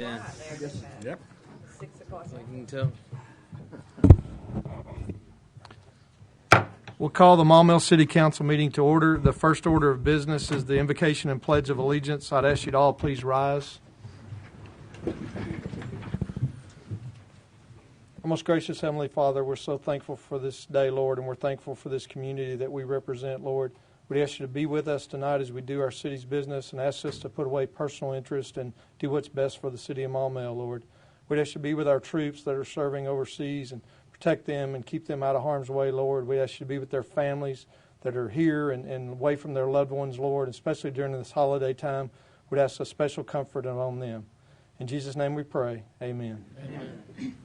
10. Yep. 6 o'clock. You can tell. We'll call the Maumelle City Council meeting to order. The first order of business is the invocation and pledge of allegiance. I'd ask you to all please rise. Our most gracious Heavenly Father, we're so thankful for this day, Lord, and we're thankful for this community that we represent, Lord. We ask you to be with us tonight as we do our city's business and ask us to put away personal interest and do what's best for the city of Maumelle, Lord. We ask you to be with our troops that are serving overseas and protect them and keep them out of harm's way, Lord. We ask you to be with their families that are here and away from their loved ones, Lord, especially during this holiday time. We'd ask a special comfort on them. In Jesus' name we pray. Amen. Amen.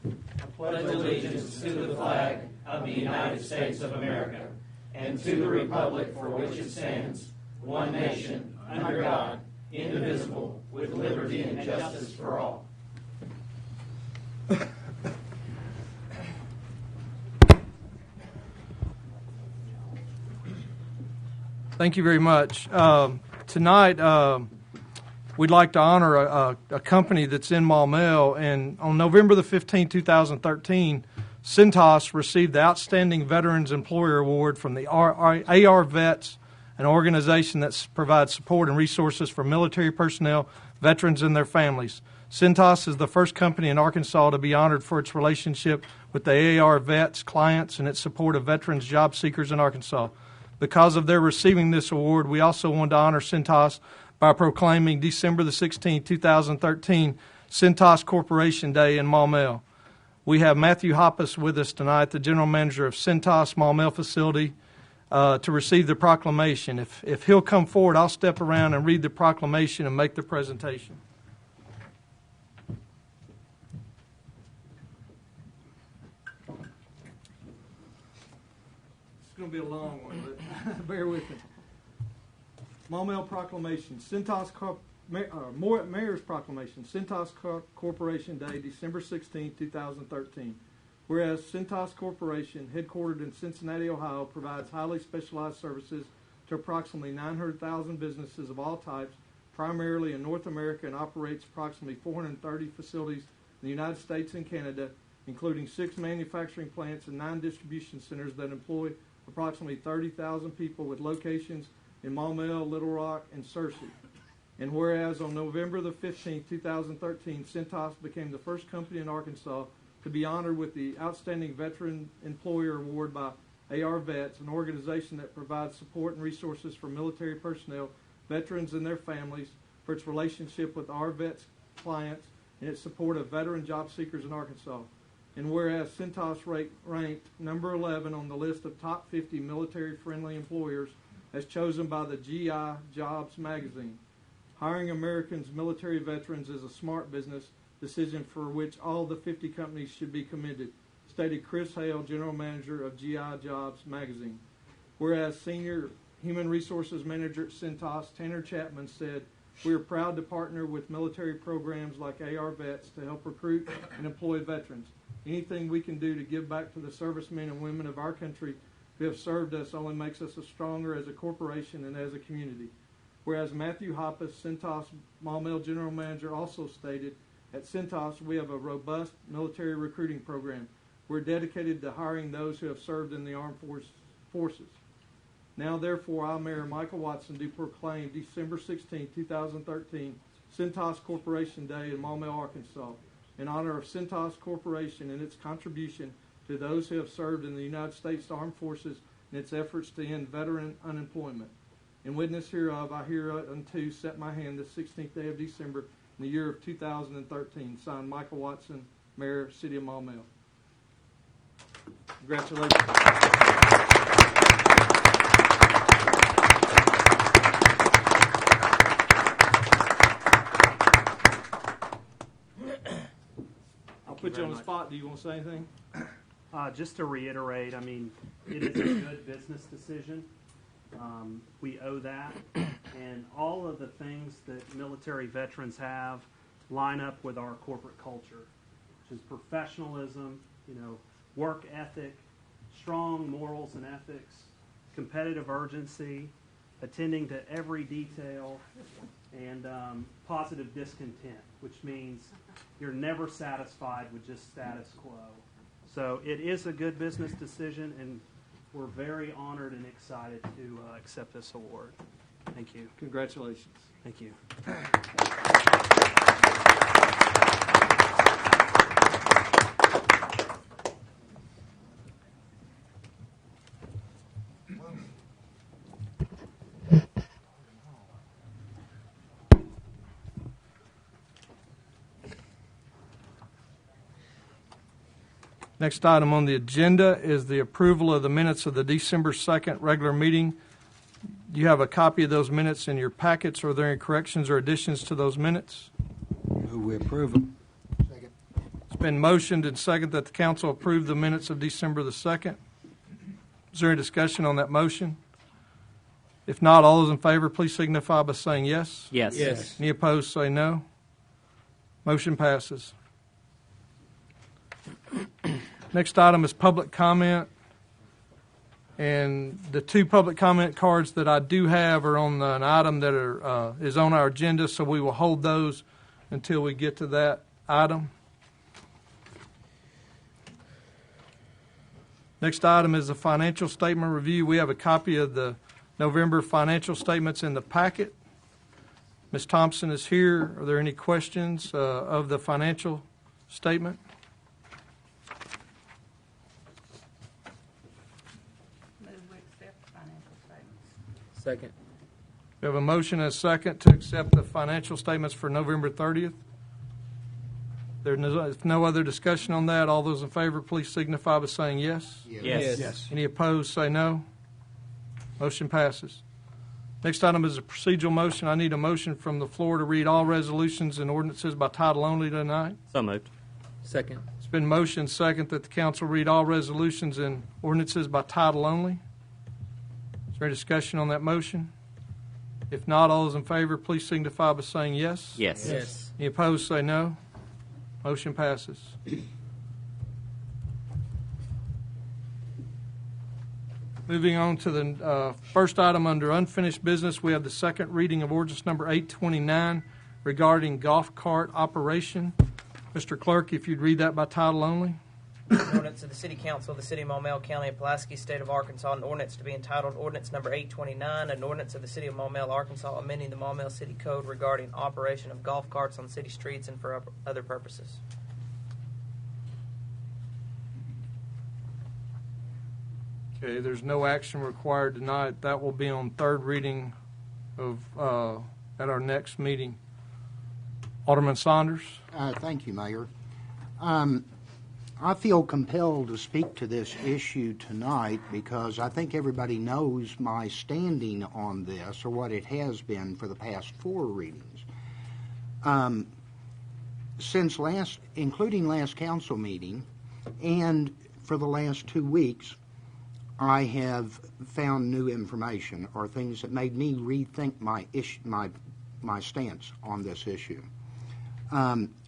I pledge allegiance to the flag of the United States of America and to the republic for which it stands, one nation, under God, indivisible, with liberty and justice for all. Thank you very much. Tonight, we'd like to honor a company that's in Maumelle, and on November the 15th, 2013, Cintas received the Outstanding Veterans Employer Award from the AR Vets, an organization that provides support and resources for military personnel, veterans, and their families. Cintas is the first company in Arkansas to be honored for its relationship with the AR Vets clients and its support of veterans job seekers in Arkansas. Because of their receiving this award, we also want to honor Cintas by proclaiming December the 16th, 2013, Cintas Corporation Day in Maumelle. We have Matthew Hoppus with us tonight, the general manager of Cintas Maumelle facility, to receive the proclamation. If he'll come forward, I'll step around and read the proclamation and make the presentation. It's going to be a long one, but bear with me. Maumelle Proclamation, Mayor's Proclamation, Cintas Corporation Day, December 16, 2013. Whereas Cintas Corporation, headquartered in Cincinnati, Ohio, provides highly specialized services to approximately 900,000 businesses of all types, primarily in North America, and operates approximately 430 facilities in the United States and Canada, including 6 manufacturing plants and 9 distribution centers that employ approximately 30,000 people with locations in Maumelle, Little Rock, and Searcy. And whereas on November the 15th, 2013, Cintas became the first company in Arkansas to be honored with the Outstanding Veteran Employer Award by AR Vets, an organization that provides support and resources for military personnel, veterans, and their families, for its relationship with AR Vets clients and its support of veteran job seekers in Arkansas. And whereas Cintas ranked number 11 on the list of top 50 military-friendly employers as chosen by the GI Jobs magazine. Hiring Americans military veterans is a smart business decision for which all the 50 companies should be commended, stated Chris Hale, General Manager of GI Jobs magazine. Whereas Senior Human Resources Manager at Cintas, Tanner Chapman, said, "We are proud to partner with military programs like AR Vets to help recruit and employ veterans. Anything we can do to give back to the servicemen and women of our country who have served us only makes us stronger as a corporation and as a community." Whereas Matthew Hoppus, Cintas Maumelle General Manager, also stated, "At Cintas, we have a robust military recruiting program. We're dedicated to hiring those who have served in the armed forces. Now, therefore, I, Mayor Michael Watson, do proclaim December 16, 2013, Cintas Corporation Day in Maumelle, Arkansas, in honor of Cintas Corporation and its contribution to those who have served in the United States Armed Forces and its efforts to end veteran unemployment. In witness hereof, I hereunto set my hand the 16th day of December in the year of 2013. Signed, Michael Watson, Mayor, City of Maumelle." Congratulations. I'll put you on the spot. Do you want to say anything? Just to reiterate, I mean, it is a good business decision. We owe that. And all of the things that military veterans have line up with our corporate culture, which is professionalism, work ethic, strong morals and ethics, competitive urgency, attending to every detail, and positive discontent. which means you're never satisfied with just status quo. So it is a good business decision, and we're very honored and excited to accept this award. Thank you. Congratulations. Thank you. Next item on the agenda is the approval of the minutes of the December 2nd regular meeting. You have a copy of those minutes in your packets. Are there any corrections or additions to those minutes? We approve them. Second. It's been motioned and seconded that the council approve the minutes of December the 2nd. Is there any discussion on that motion? If not, all those in favor, please signify by saying yes. Yes. Yes. Any opposed, say no. Motion passes. Next item is public comment. And the two public comment cards that I do have are on an item that is on our agenda, so we will hold those until we get to that item. Next item is the financial statement review. We have a copy of the November financial statements in the packet. Ms. Thompson is here. Are there any questions of the financial statement? Second. We have a motion and a second to accept the financial statements for November 30th. If no other discussion on that, all those in favor, please signify by saying yes. Yes. Any opposed, say no. Motion passes. Next item is a procedural motion. I need a motion from the floor to read all resolutions and ordinances by title only tonight. So moved. Second. It's been motioned second that the council read all resolutions and ordinances by title only. Is there any discussion on that motion? If not, all those in favor, please signify by saying yes. Yes. Yes. Any opposed, say no. Motion passes. Moving on to the first item under unfinished business, we have the second reading of ordinance number 829 regarding golf cart operation. Mr. Clerk, if you'd read that by title only. An ordinance of the City Council of the City of Maumelle, County of Pulaski, State of Arkansas, an ordinance to be entitled Ordinance Number 829, an ordinance of the City of Maumelle, Arkansas, amending the Maumelle City Code regarding operation of golf carts on city streets and for other purposes. Okay, there's no action required tonight. That will be on third reading of at our next meeting. Alderman Saunders. Thank you, Mayor. I feel compelled to speak to this issue tonight because I think everybody knows my standing on this, or what it has been for the past four readings. Since including last council meeting, and for the last 2 weeks, I have found new information or things that made me rethink my stance on this issue.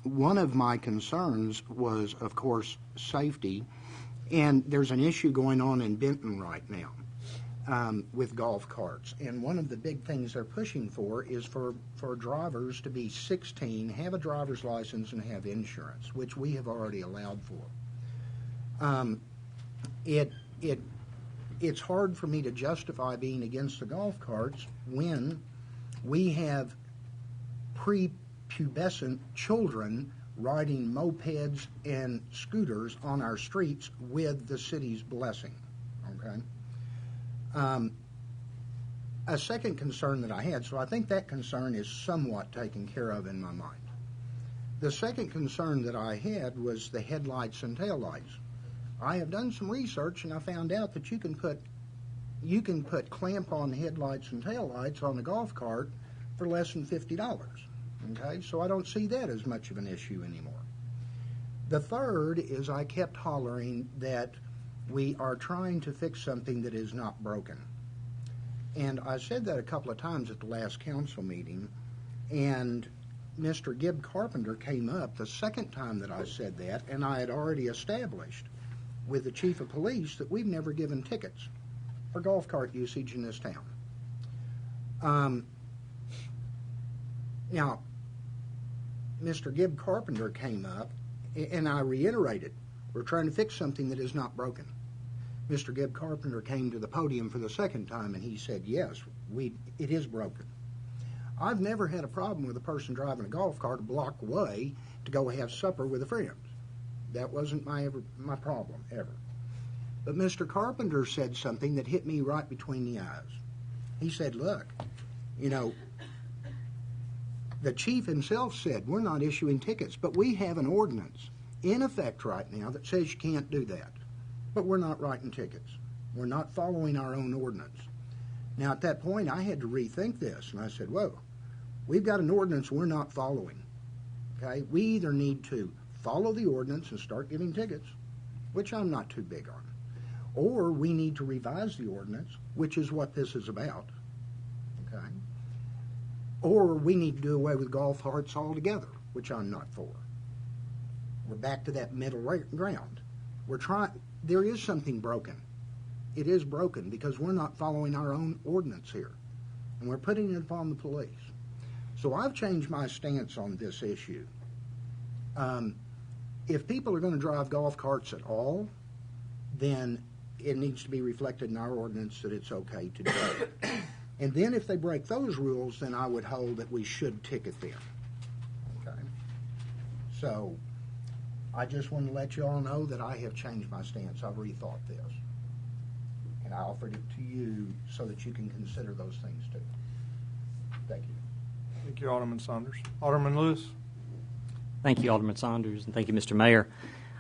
One of my concerns was, of course, safety, and there's an issue going on in Benton right now with golf carts. And one of the big things they're pushing for is for drivers to be 16, have a driver's license, and have insurance, which we have already allowed for. It's hard for me to justify being against the golf carts when we have prepubescent children riding mopeds and scooters on our streets with the city's blessing. Okay. A second concern that I had, so I think that concern is somewhat taken care of in my mind. The second concern that I had was the headlights and taillights. I have done some research and I found out that you can put clamp-on headlights and taillights on a golf cart for less than $50. Okay, so I don't see that as much of an issue anymore. The third is I kept hollering that we are trying to fix something that is not broken. And I said that a couple of times at the last council meeting, and Mr. Gibb Carpenter came up the second time that I said that, and I had already established with the chief of police that we've never given tickets for golf cart usage in this town. Now, Mr. Gibb Carpenter came up, and I reiterated, we're trying to fix something that is not broken. Mr. Gibb Carpenter came to the podium for the second time, and he said, yes, it is broken. I've never had a problem with a person driving a golf cart a block away to go have supper with a friend. That wasn't my problem, ever. But Mr. Carpenter said something that hit me right between the eyes. He said, look, you know, the chief himself said, we're not issuing tickets, but we have an ordinance in effect right now that says you can't do that. But we're not writing tickets. We're not following our own ordinance. Now, at that point, I had to rethink this, and I said, whoa, we've got an ordinance we're not following. Okay? We either need to follow the ordinance and start giving tickets, which I'm not too big on, or we need to revise the ordinance, which is what this is about. Okay? Or we need to do away with golf carts altogether, which I'm not for. We're back to that middle ground. There is something broken. It is broken because we're not following our own ordinance here, and we're putting it upon the police. So I've changed my stance on this issue. If people are going to drive golf carts at all, then it needs to be reflected in our ordinance that it's okay to do it. And then if they break those rules, then I would hold that we should ticket them. Okay? So I just want to let you all know that I have changed my stance. I've rethought this. And I offered it to you so that you can consider those things too. Thank you. Thank you, Alderman Saunders. Alderman Lewis. Thank you, Alderman Saunders, and thank you, Mr. Mayor.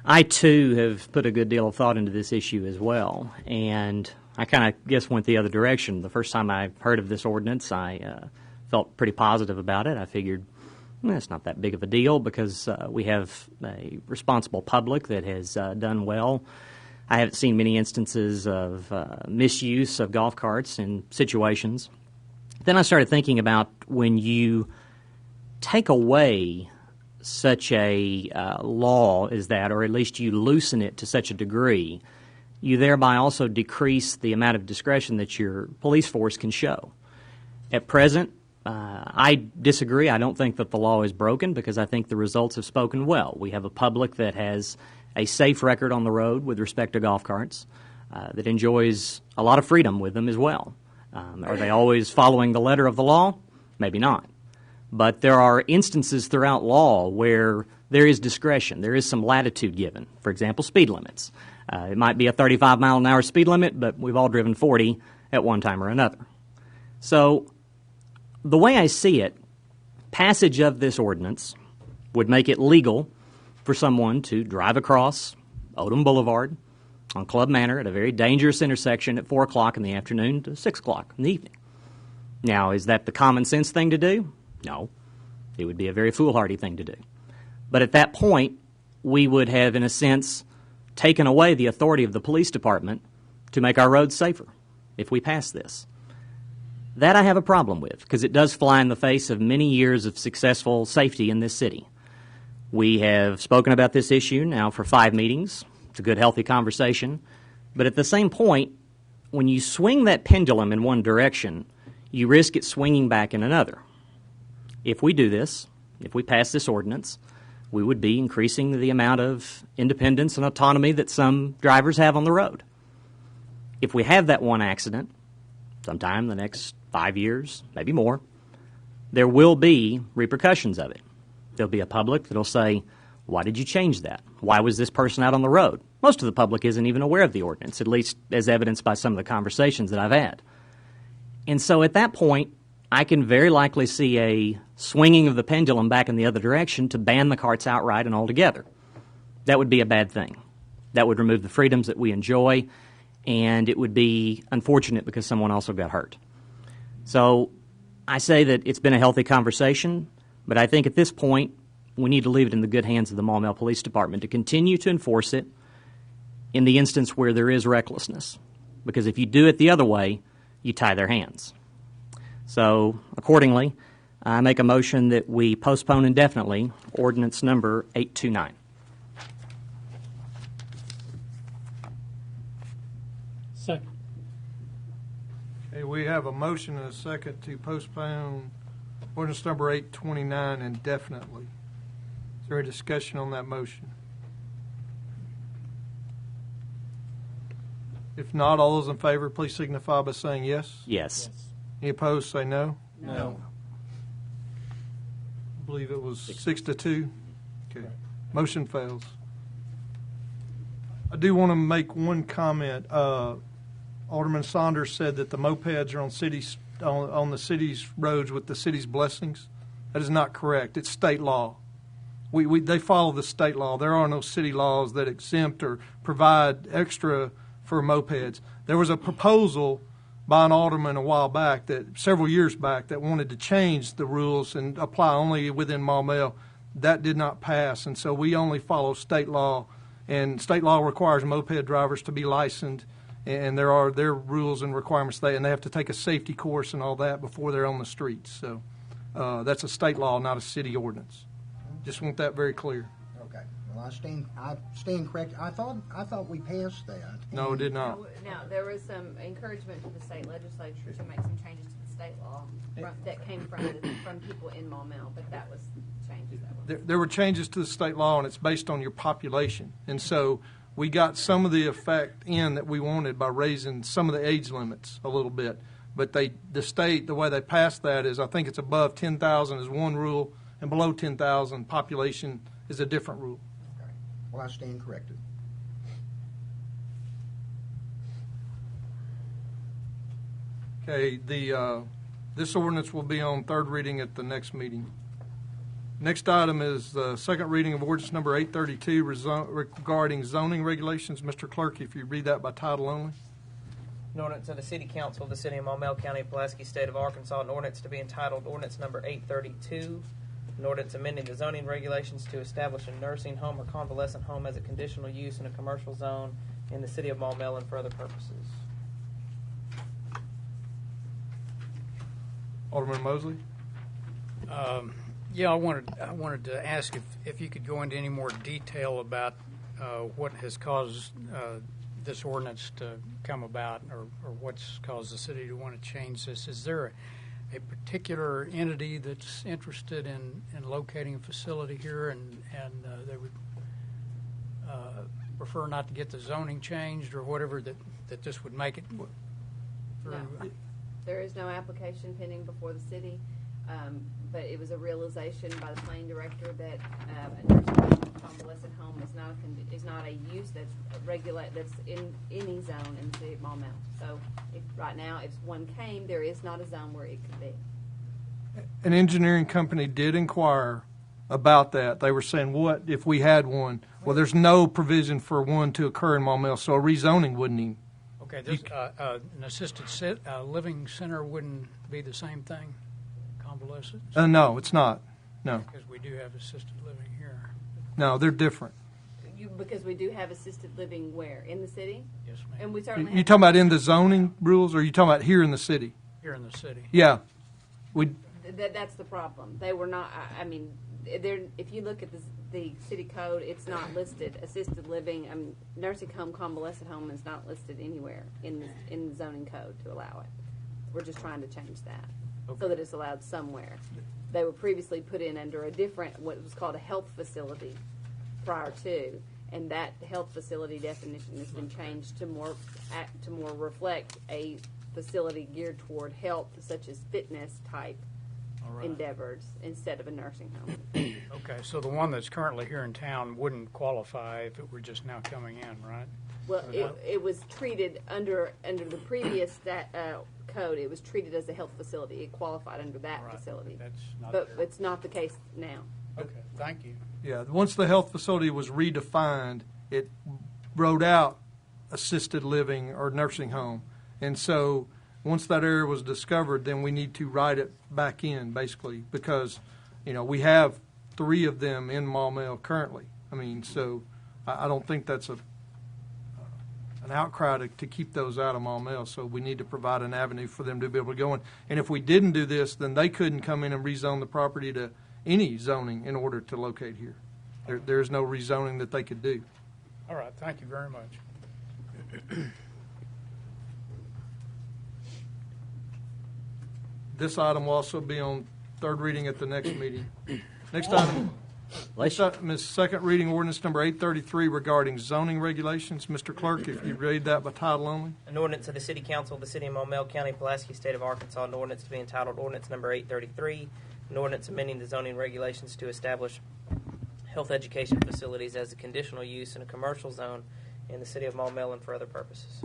I, too, have put a good deal of thought into this issue as well, and I kind of guess went the other direction. The first time I heard of this ordinance, I felt pretty positive about it. I figured, it's not that big of a deal because we have a responsible public that has done well. I haven't seen many instances of misuse of golf carts in situations. Then I started thinking about when you take away such a law as that, or at least you loosen it to such a degree, you thereby also decrease the amount of discretion that your police force can show. At present, I disagree. I don't think that the law is broken because I think the results have spoken well. We have a public that has a safe record on the road with respect to golf carts, that enjoys a lot of freedom with them as well. Are they always following the letter of the law? Maybe not. But there are instances throughout law where there is discretion. There is some latitude given. For example, speed limits. It might be a 35-mile-an-hour speed limit, but we've all driven 40 at one time or another. So the way I see it, passage of this ordinance would make it legal for someone to drive across Odom Boulevard on Club Manor at a very dangerous intersection at 4 o'clock in the afternoon to 6 o'clock in the evening. Now, is that the common sense thing to do? No. It would be a very foolhardy thing to do. But at that point, we would have, in a sense, taken away the authority of the police department to make our roads safer if we pass this. That I have a problem with because it does fly in the face of many years of successful safety in this city. We have spoken about this issue now for 5 meetings. It's a good, healthy conversation. But at the same point, when you swing that pendulum in one direction, you risk it swinging back in another. If we do this, if we pass this ordinance, we would be increasing the amount of independence and autonomy that some drivers have on the road. If we have that one accident, sometime in the next 5 years, maybe more, there will be repercussions of it. There'll be a public that'll say, why did you change that? Why was this person out on the road? Most of the public isn't even aware of the ordinance, at least as evidenced by some of the conversations that I've had. And so at that point, I can very likely see a swinging of the pendulum back in the other direction to ban the carts outright and altogether. That would be a bad thing. That would remove the freedoms that we enjoy, and it would be unfortunate because someone also got hurt. So I say that it's been a healthy conversation, but I think at this point we need to leave it in the good hands of the Maumelle Police Department to continue to enforce it in the instance where there is recklessness. Because if you do it the other way, you tie their hands. So accordingly, I make a motion that we postpone indefinitely ordinance number 829. Second. Okay, we have a motion and a second to postpone ordinance number 829 indefinitely. Is there a discussion on that motion? If not, all those in favor, please signify by saying yes. Yes. Any opposed, say no. No. I believe it was 6-2. Okay. Motion fails. I do want to make one comment. Alderman Saunders said that the mopeds are on the city's roads with the city's blessings. That is not correct. It's state law. They follow the state law. There are no city laws that exempt or provide extra for mopeds. There was a proposal by an alderman a while back, several years back, that wanted to change the rules and apply only within Maumelle. That did not pass, and so we only follow state law. And state law requires moped drivers to be licensed, and there are their rules and requirements. And they have to take a safety course and all that before they're on the streets. So that's a state law, not a city ordinance. Just want that very clear. Okay. Well, I stand corrected. I thought we passed that. No, it did not. Now, there was some encouragement to the state legislature to make some changes to the state law that came from people in Maumelle, but that was changes that were. There were changes to the state law, and it's based on your population. And so we got some of the effect in that we wanted by raising some of the age limits a little bit. But the state, the way they passed that is, I think it's above 10,000 is one rule, and below 10,000 population is a different rule. Okay. Well, I stand corrected. Okay, this ordinance will be on third reading at the next meeting. Next item is the second reading of ordinance number 832 regarding zoning regulations. Mr. Clerk, if you read that by title only. An ordinance of the City Council of the City of Maumelle, County of Pulaski, State of Arkansas, an ordinance to be entitled Ordinance Number 832, an ordinance amending the zoning regulations to establish a nursing home or convalescent home as a conditional use in a commercial zone in the City of Maumelle and for other purposes. Alderman Mosley. Yeah, I wanted to ask if you could go into any more detail about what has caused this ordinance to come about, or what's caused the city to want to change this. Is there a particular entity that's interested in locating a facility here, and they would prefer not to get the zoning changed, or whatever that this would make it through? No, there is no application pending before the city, but it was a realization by the planning director that a nursing home, convalescent home is not a use that's in any zone in the city of Maumelle. So right now, if one came, there is not a zone where it could be. An engineering company did inquire about that. They were saying, what if we had one? Well, there's no provision for one to occur in Maumelle, so a rezoning wouldn't even. Okay, an assisted living center wouldn't be the same thing, convalescent? No, it's not. No. Because we do have assisted living here. No, they're different. Because we do have assisted living where? In the city? Yes, ma'am. And we certainly You have talking about in the zoning rules, or are you talking about here in the city? Here in the city. Yeah. That's the problem. They were not. I mean, if you look at the city code, it's not listed. Assisted living, nursing home, convalescent home is not listed anywhere in the zoning code to allow it. We're just trying to change that so that it's allowed somewhere. They were previously put in under a different, what was called a health facility prior to, and that health facility definition has been changed to more reflect a facility geared toward health, such as fitness type endeavors, instead of a nursing home. Okay, so the one that's currently here in town wouldn't qualify if it were just now coming in, right? Well, it was treated under the previous code. It was treated as a health facility. It qualified under that Right, facility, That's not but there. it's not the case now. Okay, thank you. Yeah. Once the health facility was redefined, it wrote out assisted living or nursing home. And so once that area was discovered, then we need to write it back in, basically, because, we have 3 of them in Maumelle currently. I mean, so I don't think that's an outcry to keep those out of Maumelle, so we need to provide an avenue for them to be able to go in. And if we didn't do this, then they couldn't come in and rezone the property to any zoning in order to locate here. There's no rezoning that they could do. All right, thank you very much. This item will also be on third reading at the next meeting. Next item Bless you. Ms. Second reading ordinance number 833 regarding zoning regulations. Mr. Clerk, if you read that by title only. An ordinance of the City Council of the City of Maumelle County, Pulaski, State of Arkansas, an ordinance to be entitled Ordinance Number 833, an ordinance amending the zoning regulations to establish health education facilities as a conditional use in a commercial zone in the City of Maumelle and for other purposes.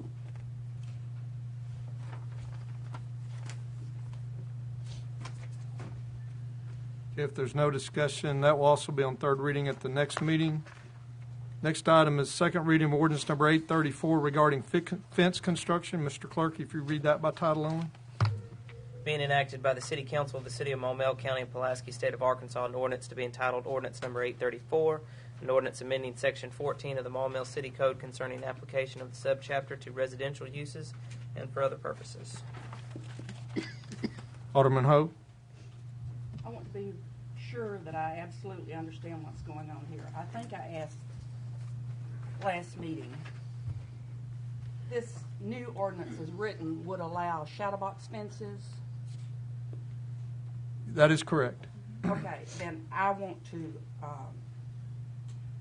If there's no discussion, that will also be on third reading at the next meeting. Next item is second reading of ordinance number 834 regarding fence construction. Mr. Clerk, if you read that by title only. Being enacted by the City Council of the City of Maumelle County and Pulaski, State of Arkansas, an ordinance to be entitled Ordinance Number 834, an ordinance amending Section 14 of the Maumelle City Code concerning application of the subchapter to residential uses and for other purposes. Alderman Ho. I want to be sure that I absolutely understand what's going on here. I think I asked last meeting, this new ordinance as written would allow shadow box fences. That is correct. Okay, then I want to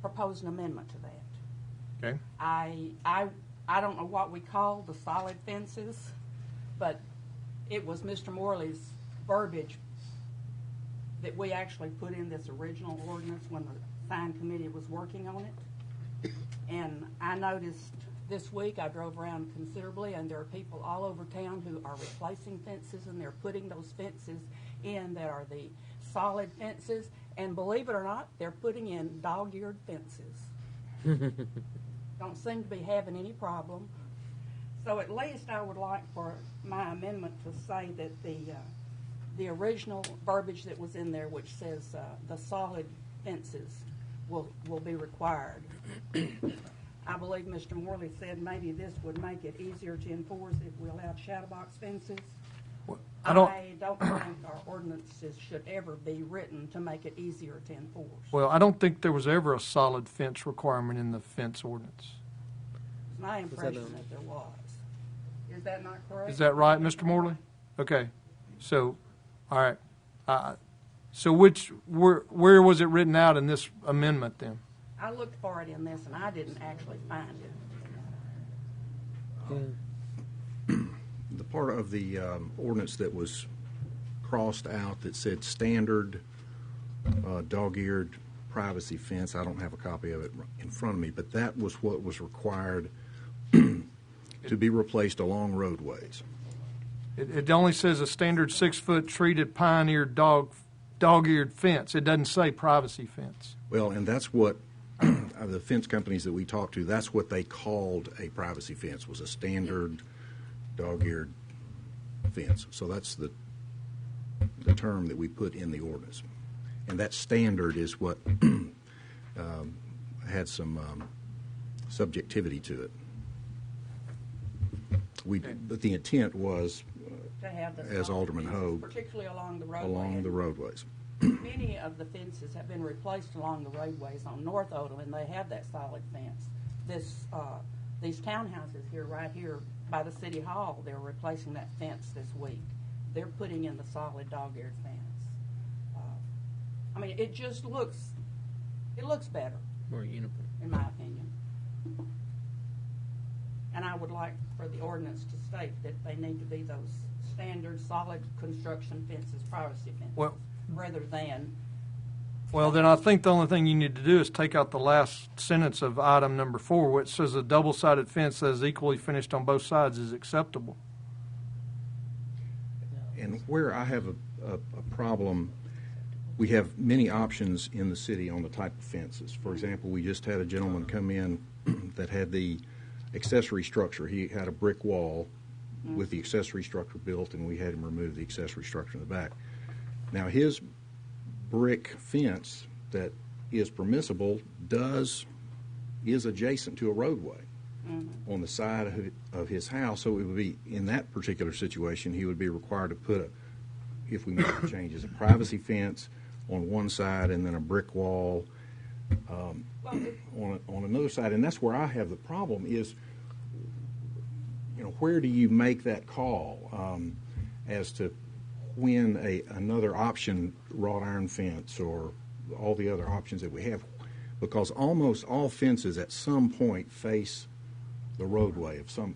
propose an amendment to that. Okay. I don't know what we call the solid fences, but it was Mr. Morley's verbiage that we actually put in this original ordinance when the sign committee was working on it. And I noticed this week, I drove around considerably, and there are people all over town who are replacing fences, and they're putting those fences in that are the solid fences. And believe it or not, they're putting in dog-eared fences. Don't seem to be having any problem. So at least I would like for my amendment to say that the original verbiage that was in there, which says the solid fences will be required. I believe Mr. Morley said maybe this would make it easier to enforce if we allowed shadow box fences. I don't think our ordinances should ever be written to make it easier to enforce. Well, I don't think there was ever a solid fence requirement in the fence ordinance. It's my impression that there was. Is that not correct? Is that right, Mr. Morley? Okay. So, all right. So where was it written out in this amendment then? I looked for it in this, and I didn't actually find it. The part of the ordinance that was crossed out that said standard dog-eared privacy fence, I don't have a copy of it in front of me, but that was what was required to be replaced along roadways. It only says a standard 6-foot treated pioneer dog-eared fence. It doesn't say privacy fence. Well, and that's what the fence companies that we talked to, that's what they called a privacy fence, was a standard dog-eared fence. So that's the term that we put in the ordinance. And that standard is what had some subjectivity to it. But the intent was, To have the as solid Alderman fences, Hogue, particularly along the roadway. along the roadways. Many of the fences have been replaced along the roadways on North Odom, and they have that solid fence. These townhouses here, right here by the city hall, they're replacing that fence this week. They're putting in the solid dog-eared fence. I mean, it just looks better, More uniform. in my opinion. And I would like for the ordinance to state that they need to be those standard solid construction fences, privacy fences, rather than. Well, then I think the only thing you need to do is take out the last sentence of item number 4, which says a double-sided fence that is equally finished on both sides is acceptable. And where I have a problem, we have many options in the city on the type of fences. For example, we just had a gentleman come in that had the accessory structure. He had a brick wall with the accessory structure built, and we had him remove the accessory structure in the back. Now, his brick fence that is permissible is adjacent to a roadway on the side of his house. So it would be, in that particular situation, he would be required to put, if we make the changes, a privacy fence on one side and then a brick wall on another side. And that's where I have the problem is, where do you make that call as to when another option, wrought iron fence or all the other options that we have, because almost all fences at some point face the roadway of some,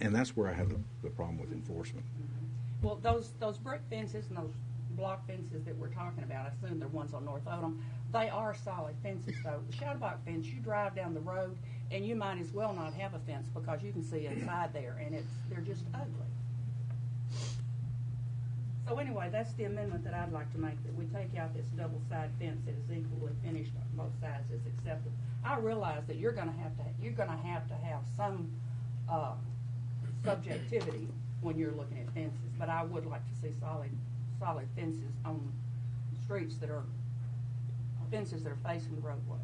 and that's where I have the problem with enforcement. Well, those brick fences and those block fences that we're talking about, I assume they're ones on North Odom, they are solid fences, though. The shadow box fence, you drive down the road, and you might as well not have a fence because you can see inside there, and they're just ugly. So anyway, that's the amendment that I'd like to make, that we take out this double-side fence that is equally finished on both sides is acceptable. I realize that you're going to have to have some subjectivity when you're looking at fences, but I would like to see solid fences on streets that are fences that are facing the roadway.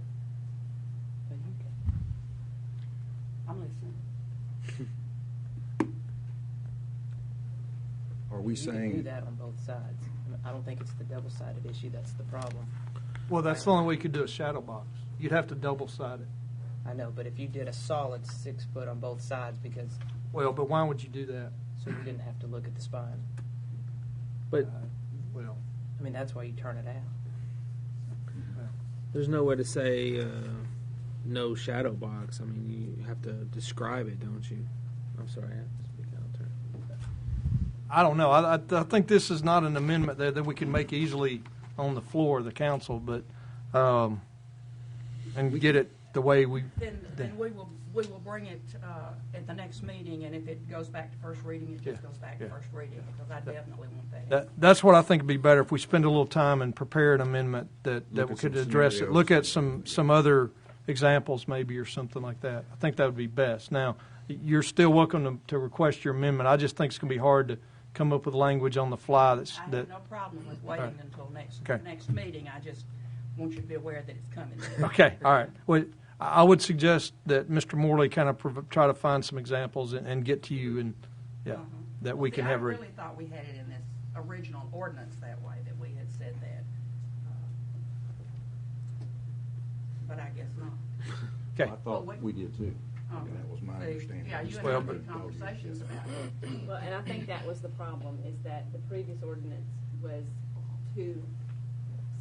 I'm listening. Are we You can do saying, that on both sides. I don't think it's the double-sided issue that's the problem. Well, that's the only way you could do a shadow box. You'd have to double-side it. I know, but if you did a solid 6 foot on both sides, because Well, but why would you do that? so you didn't have to look at the spine. But Well, I mean, that's why you turn it out. there's no way to say no shadow box. I mean, you have to describe it, don't you? I'm sorry, I have to speak out of turn. I don't know. I think this is not an amendment that we can make easily on the floor of the council, but and get it the way we. Then we will bring it at the next meeting, and if it goes back to first reading, it just goes back to first reading, because I definitely want that. That's what I think would be better, if we spend a little time and prepare an amendment that Look we at could some address it. scenarios. Look at some other examples maybe, or something like that. I think that would be best. Now, you're still welcome to request your amendment. I just think it's going to be hard to come up with language on the fly I have no problem with waiting right. until Okay. next meeting. I just want you to be aware that it's coming. Okay, all right. Well, I would suggest that Mr. Morley kind of try to find some examples and get to you, and that we can See, have. I really thought we had it in this original ordinance that way, that we had said that. But I guess not. Okay. I thought Well, we did too. Okay. That was my See, understanding. Yeah, you Well, and I but- had conversations about it. Well, and I think that was the problem, is that the previous ordinance was too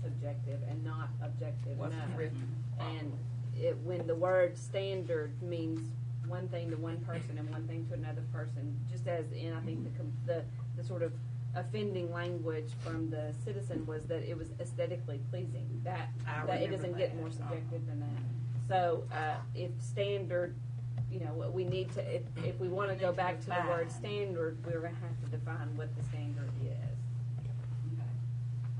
subjective and not objective Wasn't enough. written. And when the word standard means one thing to one person and one thing to another person, just as in, I think, the sort of offending language from the citizen was that it was aesthetically pleasing. That it remember doesn't get that. more subjective than that. So if standard, we need to, if we want to go back to the word standard, we're going to have to define what the standard is. Okay.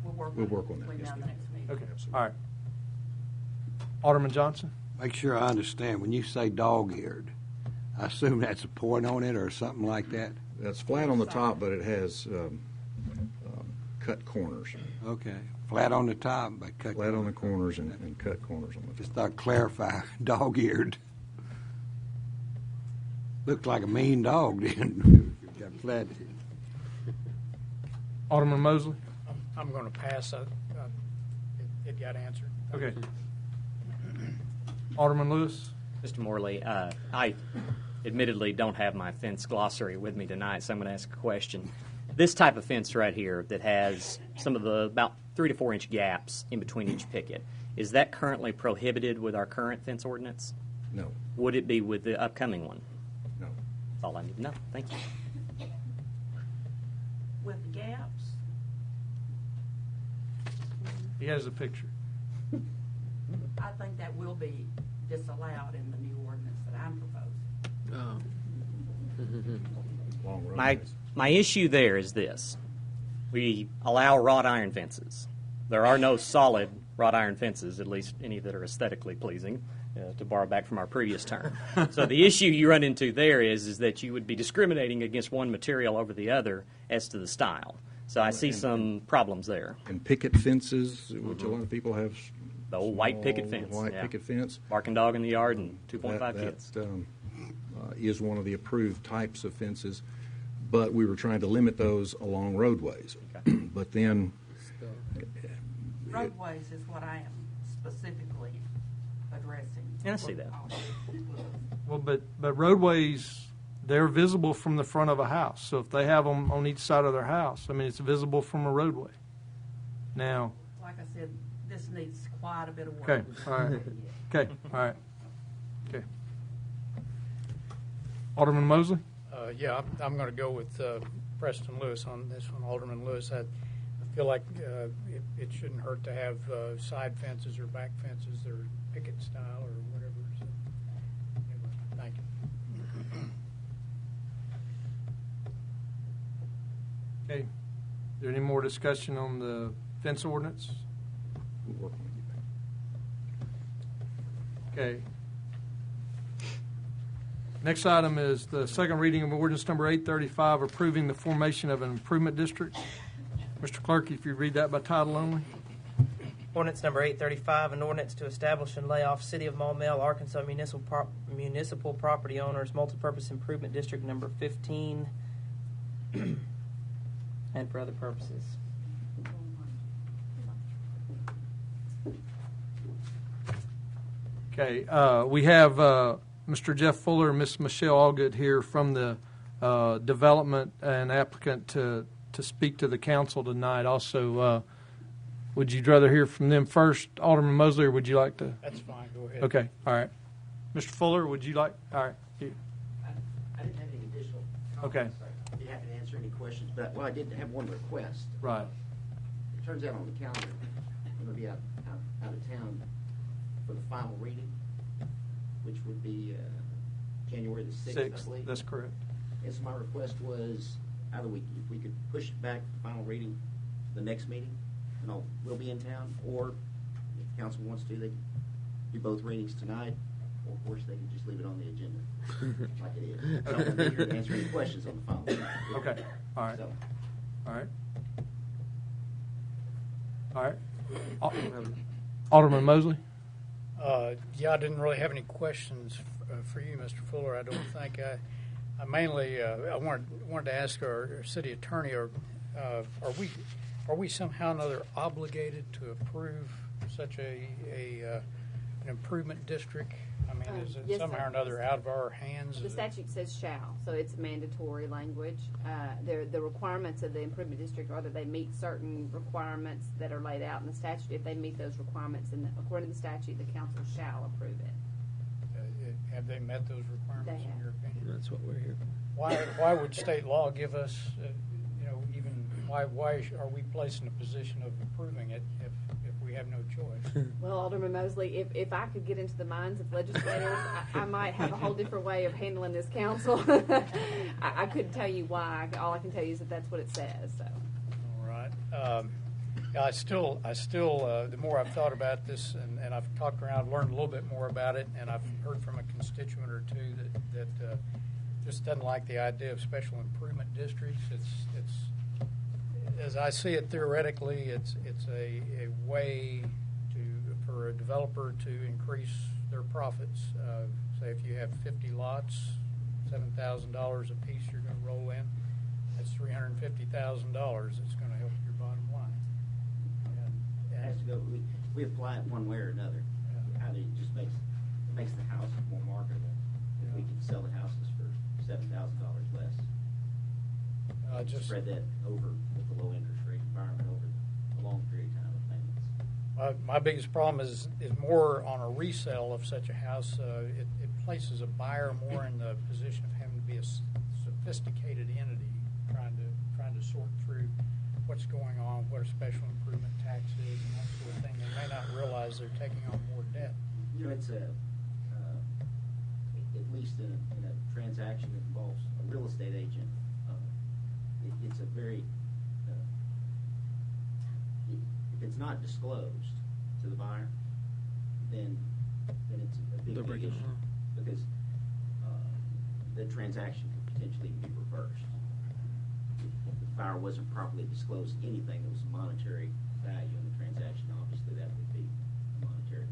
We'll work on that, between yes, now and the ma'am. next meeting. Okay, all right. Alderman Johnson? Make sure I understand. When you say dog-eared, I assume that's a point on it or something like that? That's flat on the top, but it has cut corners. Okay. Flat on the top, but cut. Flat on the corners and cut corners on the top. Just thought clarify, dog-eared. Looked like a mean dog, didn't it? Got flat. Alderman Mosley? I'm going to pass. It got answered. Okay. Alderman Lewis? Mr. Morley, I admittedly don't have my fence glossary with me tonight, so I'm going to ask a question. This type of fence right here that has some of the about 3 to 4 inch gaps in between each picket, is that currently prohibited with our current fence ordinance? No, Would it be with the upcoming one? no. That's all I need to know. Thank you. With the gaps, He has a picture. I think that will be disallowed in the new ordinance that I'm proposing. Long roadways. My issue there is this. We allow wrought iron fences. There are no solid wrought iron fences, at least any that are aesthetically pleasing, to borrow back from our previous term. So the issue you run into there is that you would be discriminating against one material over the other as to the style. So I see some problems there. And picket fences, which a lot of people have. The old white picket small fence. White yeah. picket fence. Barking dog in the yard and 2.5 That kids. is one of the approved types of fences, but we were trying to limit those along roadways. Okay. But then, Roadways is what I am specifically addressing. Yeah, I see that. Well, but roadways, they're visible from the front of a house. So if they have them on each side of their house, I mean, it's visible from a roadway. Now, Like I said, this needs quite a bit of work. Okay, all right. Okay, all right. Okay. Alderman Mosley? Yeah, I'm going to go with Preston Lewis on this one, Alderman Lewis. I feel like it shouldn't hurt to have side fences or back fences or picket style or whatever. So, anyway, thank you. Okay. Is there any more discussion on the fence ordinance? We'll work on it. Okay. Next item is the second reading of ordinance number 835, approving the formation of an improvement district. Mr. Clerk, if you read that by title only. Ordinance number 835, an ordinance to establish and lay off City of Maumelle, Arkansas municipal property owners, multipurpose improvement district number 15, and for other purposes. Okay, we have Mr. Jeff Fuller and Ms. Michelle Allgood here from the development and applicant to speak to the council tonight. Also, would you rather hear from them first, Alderman Mosley, or would you like to? That's fine. Go ahead. Okay, all right. Mr. Fuller, would you like? All right. I didn't have any additional Okay. comments. I didn't have to answer any questions, but I did have one request. Right. It turns out on the calendar, I'm going to be out of town for the final reading, which would be January the 6th, I believe. That's correct. And so my request was either if we could push it back to the final reading to the next meeting, and we'll be in town, or if the council wants to, they can do both readings tonight, or of course they can just leave it on the agenda like it is. So I'm here to answer any questions on the final reading. Okay. All right. So, All right. All right. Alderman Mosley? Yeah, I didn't really have any questions for you, Mr. Fuller. I don't think. I mainly I wanted to ask our city attorney: are we somehow or another obligated to approve such an improvement district? I mean, is it yes, somehow sir. or another out of our hands? The Is it- statute says shall, so it's mandatory language. The requirements of the improvement district are that they meet certain requirements that are laid out in the statute. If they meet those requirements, and according to the statute, the council shall approve it. have they met those requirements They in have. your opinion? That's what we're here for. Why would state law give us, even why are we placed in a position of approving it if we have no choice? Well, Alderman Mosley, if I could get into the minds of legislators, I might have a whole different way of handling this council. I couldn't tell you why. All I can tell you is that that's what it says. So. All right. I still, the more I've thought about this and I've talked around, I've learned a little bit more about it, and I've heard from a constituent or two that just doesn't like the idea of special improvement districts. It's as I see it theoretically, it's a way for a developer to increase their profits. Say if you have 50 lots, $7,000 a piece you're going to roll in, that's $350,000. It's going to help your bottom line. it has to go. We apply it one way or another. Either it just makes the house more marketable. If we can sell the houses for $7,000 less. Just spread that over with the low interest rate environment over a long period of time of payments. My biggest problem is more on a resale of such a house. It places a buyer more in the position of having to be a sophisticated entity, trying to sort through what's going on, what a special improvement tax is, and that sort of thing. They may not realize they're taking on more debt. You know, it's at least in a transaction that involves a real estate agent. It's a very if it's not disclosed to the buyer, then it's a big issue because the transaction could potentially be reversed. If the buyer wasn't properly disclosed anything that was monetary value in the transaction, obviously that would be monetary,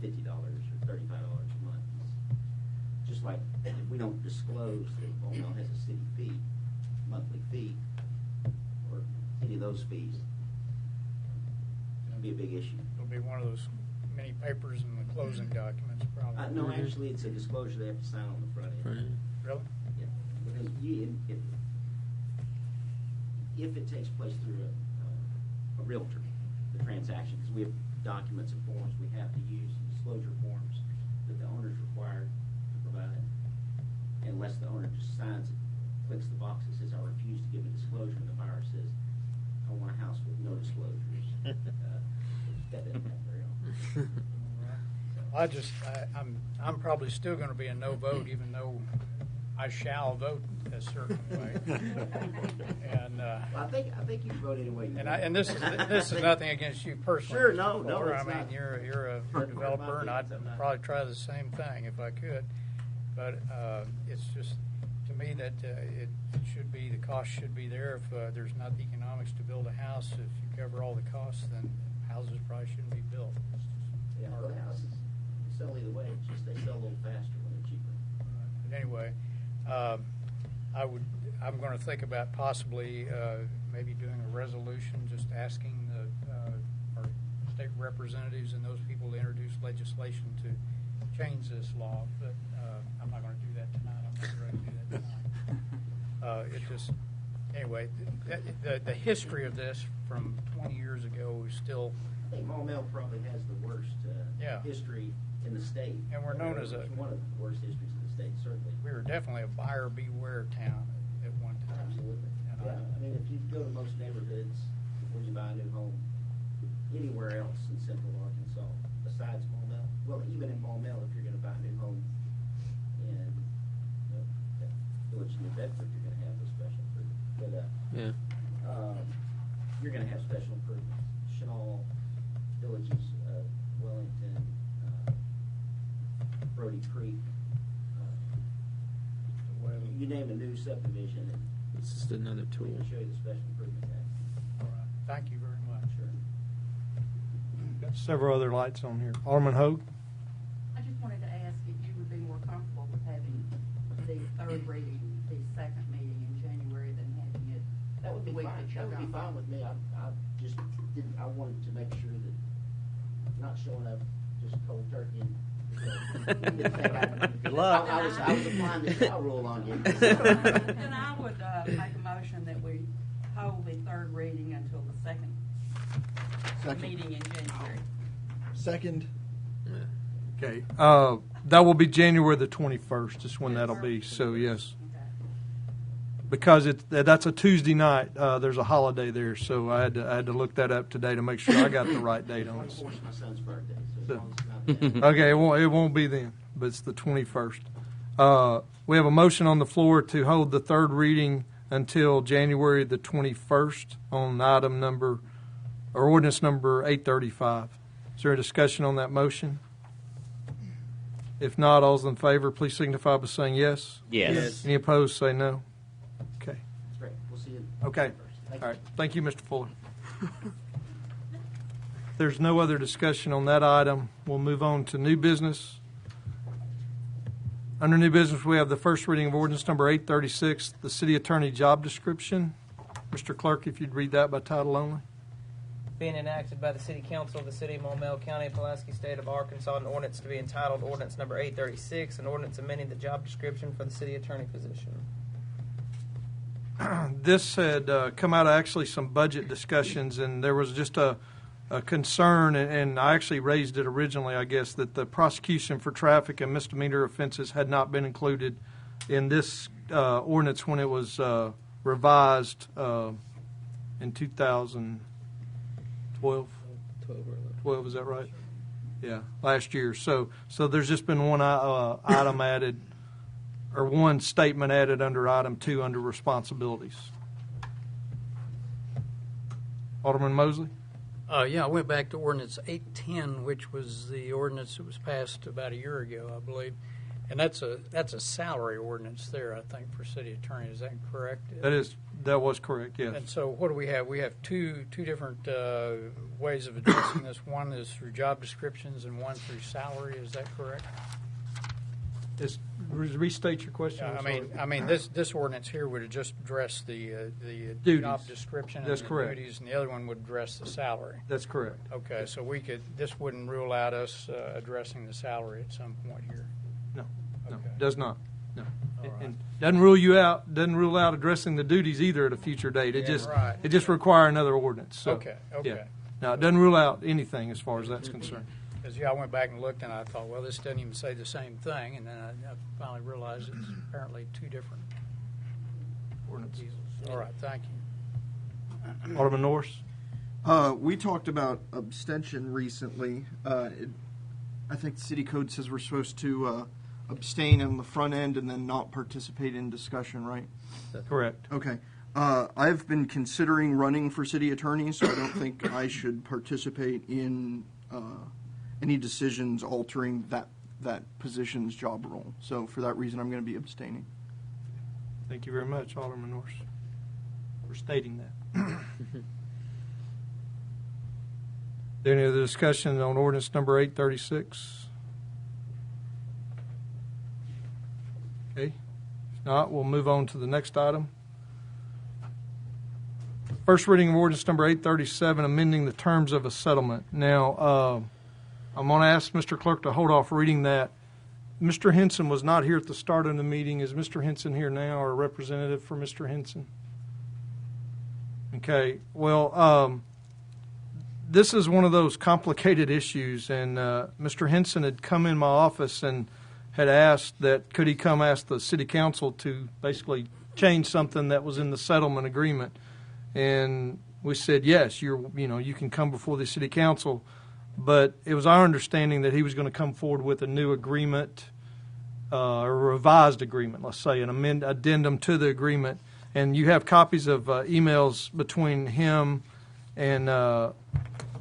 $50 or $35 a month. Just like if we don't disclose that Maumelle has a city fee, monthly fee, or any of those fees, it'll be a big issue. It'll be one of those many papers in the closing documents, probably. No, actually, it's a disclosure they have to sign on the front end. Really? Yeah, because if it takes place through a realtor, the transaction, because we have documents and forms we have to use, disclosure forms that the owner's required to provide, unless the owner just signs it, clicks the box that says, I refuse to give a disclosure, and the buyer says, I want a house with no disclosures. That doesn't happen very often. I'm probably still going to be a no vote, even though I shall vote a certain way. And Well, I think you can vote any way you want. and this is nothing against you personally. Sure, no, Fuller. it's I mean, not. you're a Doesn't hurt developer, my and I'd feelings, I'm not. probably try the same thing if I could. But it's just to me that it should be, the cost should be there. If there's not the economics to build a house, if you cover all the costs, then houses probably shouldn't be built. It's just Yeah, well, the houses sell either way. It's just they sell a little faster when they're cheaper. But anyway, I'm going to think about possibly maybe doing a resolution, just asking our state representatives and those people to introduce legislation to change this law. But I'm not going to do that tonight. I'm not ready to do that tonight. It just anyway, the history of this from 20 years ago is still. I think Maumelle probably has the worst history in the state. And we're known as one of the worst histories in the state, certainly. We were definitely a buyer beware town at one time. Absolutely. Yeah. I mean, if you go to most neighborhoods before you buy a new home, anywhere else in central Arkansas besides Maumelle, well, even in Maumelle, if you're going to buy a new home in Village of New Bedford, you're going to have those special improvements. But you're going to have special improvements. Chenal, Villages of Wellington, Brody Creek. You name a new subdivision, and It's just another we tool. can show you the special improvement act. All right. Thank you very much. Sure. Got several other lights on here. Alderman Hogue? I just wanted to ask if you would be more comfortable with having the third reading, the second meeting in January than having it That would be the week fine. that That you're would be gone. fine with me. I just didn't. I wanted to make sure that not showing up just cold turkey. Good luck. I was applying the trial rule on you. Then I would make a motion that we hold the third reading until the second meeting in January. Second. Okay. That will be January the 21st is when that'll be. So, yes. Okay. Because that's a Tuesday night. There's a holiday there, so I had to look that up today to make sure I got the right date on it. It's my son's birthday, so as long as it's not that. Okay, it won't be then, but it's the 21st. We have a motion on the floor to hold the third reading until January the 21st on item number, or ordinance number 835. Is there a discussion on that motion? If not, all's in favor, please signify by saying yes. Yes. Any opposed, say no. Okay. That's great. We'll see you. Okay. Thank All you. right. Thank you, Mr. Fuller. There's no other discussion on that item. We'll move on to new business. Under new business, we have the first reading of ordinance number 836, the city attorney job description. Mr. Clerk, if you'd read that by title only. Being enacted by the City Council of the City of Maumelle County, Pulaski State of Arkansas, an ordinance to be entitled Ordinance Number 836, an ordinance amending the job description for the city attorney position. This had come out of actually some budget discussions, and there was just a concern, and I actually raised it originally, I guess, that the prosecution for traffic and misdemeanor offenses had not been included in this ordinance when it was revised in 2012. 12, is that right? Yeah, last year. So there's just been one item added, or one statement added under item 2 under responsibilities. Alderman Mosley? Yeah, I went back to ordinance 810, which was the ordinance that was passed about a year ago, I believe. And that's a salary ordinance there, I think, for city attorney. Is that correct? That was correct, yes. And so what do we have? We have two different ways of addressing this. One is through job descriptions and one through salary. Is that correct? Restate your question. I mean, this ordinance here would just address the Duties. job description and That's the correct. duties, and the other one would address the salary. That's correct. Okay, so this wouldn't rule out us addressing the salary at some point here. No, Okay. does not. No. All right. And doesn't rule addressing the duties either at a future date. It Yeah, just right. it just require another ordinance. So, Okay. yeah. Now, it doesn't rule out anything as far as that's concerned. Because I went back and looked, and I thought, well, this doesn't even say the same thing, and then I finally realized it's apparently two different Ordinances. All right, thank you. Alderman Norris? We talked about abstention recently. I think the city code says we're supposed to abstain on the front end and then not participate in discussion, right? Correct. Okay. I've been considering running for city attorney, so I don't think I should participate in any decisions altering that position's job role. So for that reason, I'm going to be abstaining. Thank you very much, Alderman Norris, for stating that. Any other discussion on ordinance number 836? Okay. If not, we'll move on to the next item. First reading of ordinance number 837, amending the terms of a settlement. Now, I'm going to ask Mr. Clerk to hold off reading that. Mr. Henson was not here at the start of the meeting. Is Mr. Henson here now, or a representative for Mr. Henson? Okay. Well, this is one of those complicated issues, and Mr. Henson had come in my office and had asked that could he come ask the city council to basically change something that was in the settlement agreement. And we said, yes, you can come before the city council. But it was our understanding that he was going to come forward with a new agreement, a revised agreement, let's say, an addendum to the agreement. And you have copies of emails between him and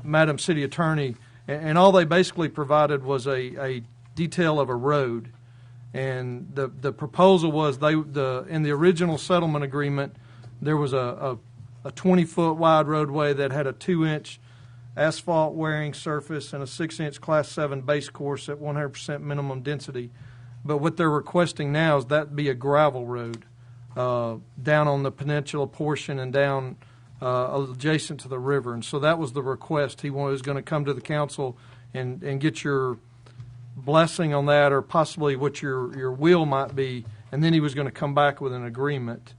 Madam City Attorney. And all they basically provided was a detail of a road. And the proposal was in the original settlement agreement, there was a 20-foot wide roadway that had a 2-inch asphalt wearing surface and a 6-inch Class 7 base course at 100% minimum density. But what they're requesting now is that be a gravel road down on the peninsula portion and down adjacent to the river. And so that was the request. He was going to come to the council and get your blessing on that, or possibly what your will might be, and then he was going to come back with an agreement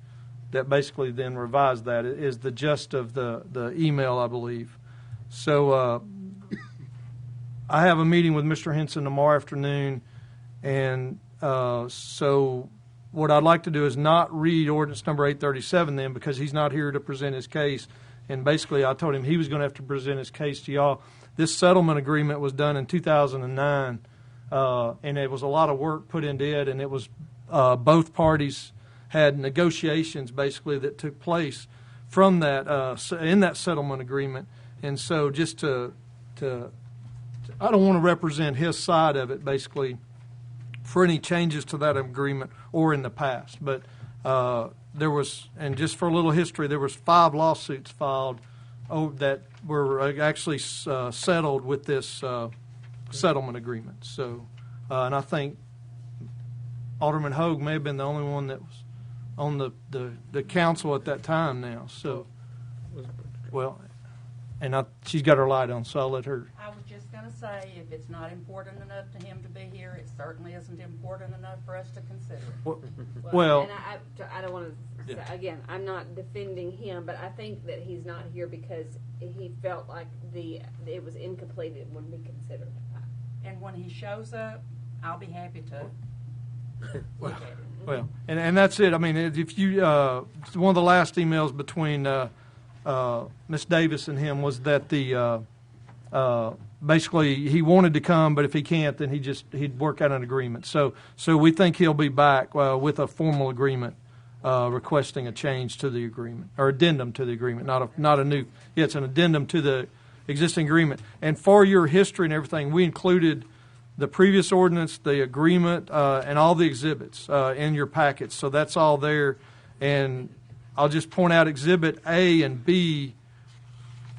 that basically then revised that. It is the gist of the email, I believe. So I have a meeting with Mr. Henson tomorrow afternoon, and so what I'd like to do is not read ordinance number 837 then, because he's not here to present his case. And basically I told him he was going to have to present his case to y'all. This settlement agreement was done in 2009, and it was a lot of work put into it, and it was both parties had negotiations basically that took place from that in that settlement agreement. And so just to I don't want to represent his side of it basically for any changes to that agreement or in the past. But there was, and just for a little history, there was 5 lawsuits filed that were actually settled with this settlement agreement. So, and I think Alderman Hogue may have been the only one that was on the council at that time now. So, well, and she's got her light on, so I'll let her. I was just going to say, if it's not important enough to him to be here, it certainly isn't important enough for us to consider it. Well, and I don't want to say, again, I'm not defending him, but I think that he's not here because he felt like it was incomplete, it wouldn't be considered. And when he shows up, I'll be happy to look at it. Well, and that's it. I mean, if you one of the last emails between Ms. Davis and him was that basically he wanted to come, but if he can't, then he'd work out an agreement. So we think he'll be back with a formal agreement requesting a change to the agreement, or addendum to the agreement, not a new. Yeah, it's an addendum to the existing agreement. And for your history and everything, we included the previous ordinance, the agreement, and all the exhibits in your packets. So that's all there. And I'll just point out Exhibit A and B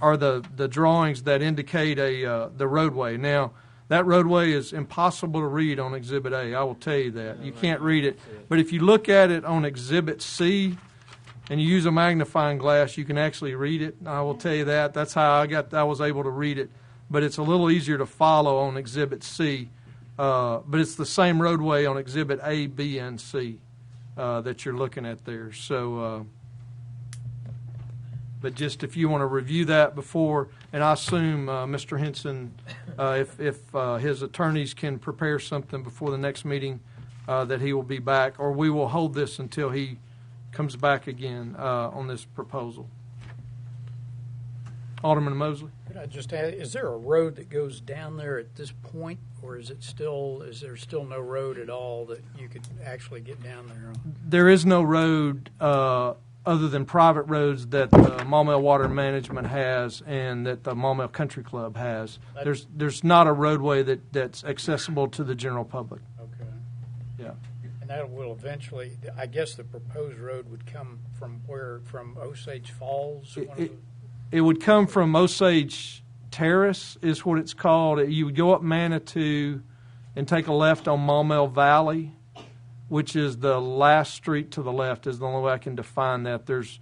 are the drawings that indicate the roadway. Now, that roadway is impossible to read on Exhibit A. I will tell you that. You can't read it. But if you look at it on Exhibit C and you use a magnifying glass, you can actually read it. I will tell you that. That's how I was able to read it. But it's a little easier to follow on Exhibit C. But it's the same roadway on Exhibit A, B, and C that you're looking at there. So, but just if you want to review that before, and I assume Mr. Henson, if his attorneys can prepare something before the next meeting, that he will be back, or we will hold this until he comes back again on this proposal. Alderman Mosley. Could I just add, is there a road that goes down there at this point, or is there still no road at all that you could actually get down there on? There is no road other than private roads that the Maumelle Water Management has and that the Maumelle Country Club has. There's not a roadway that's accessible to the general public. Okay. Yeah. And that will eventually, I guess the proposed road would come from where, from Osage Falls? It would come from Osage Terrace is what it's called. You would go up Manitou and take a left on Maumelle Valley, which is the last street to the left is the only way I can define that. There's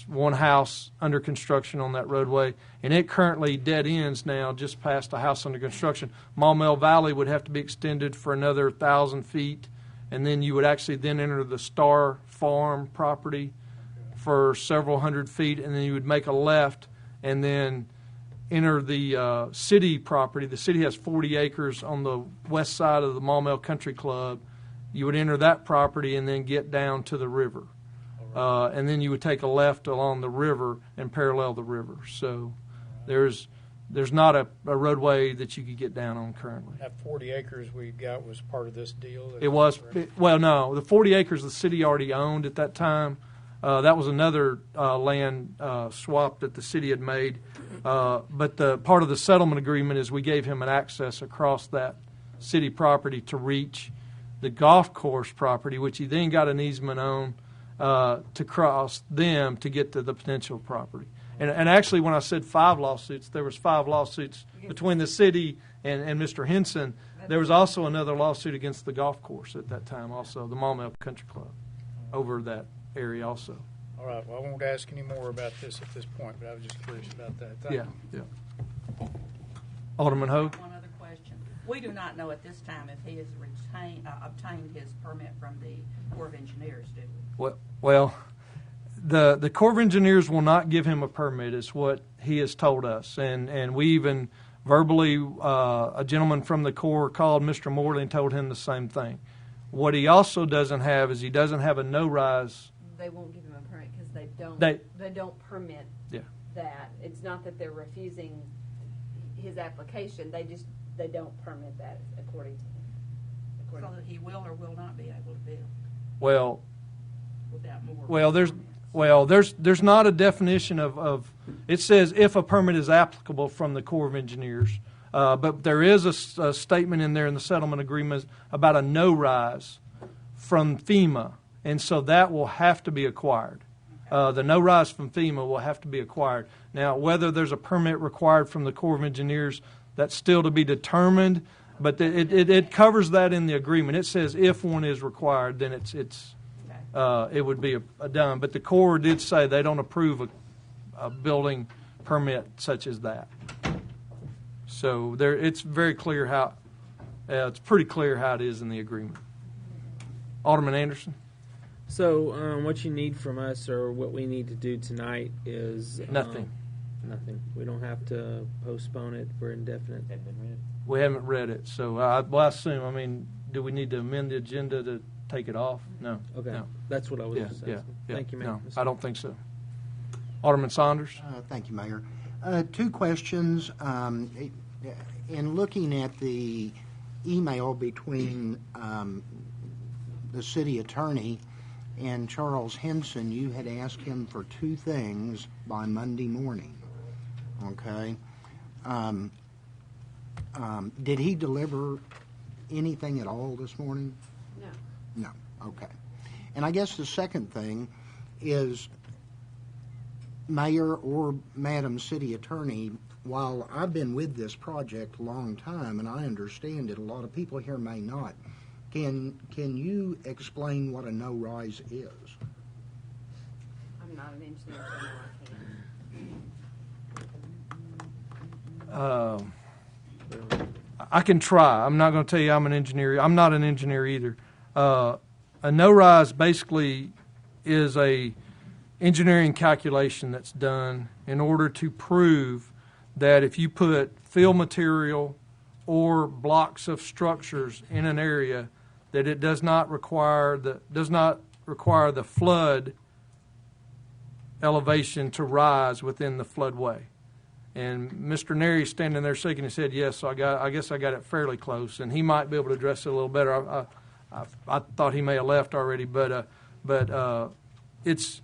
one house under construction on that roadway, and it currently dead ends now just past a house under construction. Maumelle Valley would have to be extended for another 1,000 feet, and then you would actually then enter the Star Farm property for several hundred feet, and then you would make a left and then enter the city property. The city has 40 acres on the west side of the Maumelle Country Club. You would enter that property and then get down to the river. And then you would take a left along the river and parallel the river. So there's not a roadway that you could get down on currently. That 40 acres we got was part of this deal? It was. Well, no. The 40 acres the city already owned at that time. That was another land swap that the city had made. But the part of the settlement agreement is we gave him an access across that city property to reach the golf course property, which he then got an easement on to cross them to get to the potential property. And actually, when I said 5 lawsuits, there was 5 lawsuits between the city and Mr. Henson. There was also another lawsuit against the golf course at that time, also the Maumelle Country Club, over that area also. All right. Well, I won't ask any more about this at this point, but I was just curious about that. Thank you. Yeah. Alderman Hogue. One other question. We do not know at this time if he has obtained his permit from the Corps of Engineers, do we? Well, the Corps of Engineers will not give him a permit, is what he has told us. And we even verbally, a gentleman from the Corps called Mr. Morley and told him the same thing. What he also doesn't have is he doesn't have a no-rise. They won't give him a permit because they don't permit that. It's not that they're refusing his application. They don't permit that according to him. So that he will or will not be able to build. Well, without more. There's not a definition of it says if a permit is applicable from the Corps of Engineers. But there is a statement in there in the settlement agreement about a no-rise from FEMA, and so that will have to be acquired. The no-rise from FEMA will have to be acquired. Now, whether there's a permit required from the Corps of Engineers, that's still to be determined, but it covers that in the agreement. It says if one is required, then it would be done. But the Corps did say they don't approve a building permit such as that. So it's very clear how it's pretty clear how it is in the agreement. Alderman Anderson. So what you need from us, or what we need to do tonight, is nothing. Nothing. We don't have to postpone it for indefinite. We haven't read it, so I assume. I mean, do we need to amend the agenda to take it off? No. Okay. No. That's what I was asking. Yeah. Thank you, Mayor. No, I don't think so. Alderman Saunders. Thank you, Mayor. 2 questions. In looking at the email between the city attorney and Charles Henson, you had asked him for 2 things by Monday morning. Okay. Did he deliver anything at all this morning? No. No. Okay. And I guess the second thing is, Mayor or Madam City Attorney, while I've been with this project a long time and I understand it, a lot of people here may not. Can you explain what a no-rise is? I'm not an engineer, so no, I can try. I'm not going to tell you I'm an engineer. I'm not an engineer either. A no-rise basically is a engineering calculation that's done in order to prove that if you put fill material or blocks of structures in an area, that it does not require the flood elevation to rise within the floodway. And Mr. Neri standing there shaking his head, yes, so I guess I got it fairly close, and he might be able to address it a little better. I thought he may have left already, but it's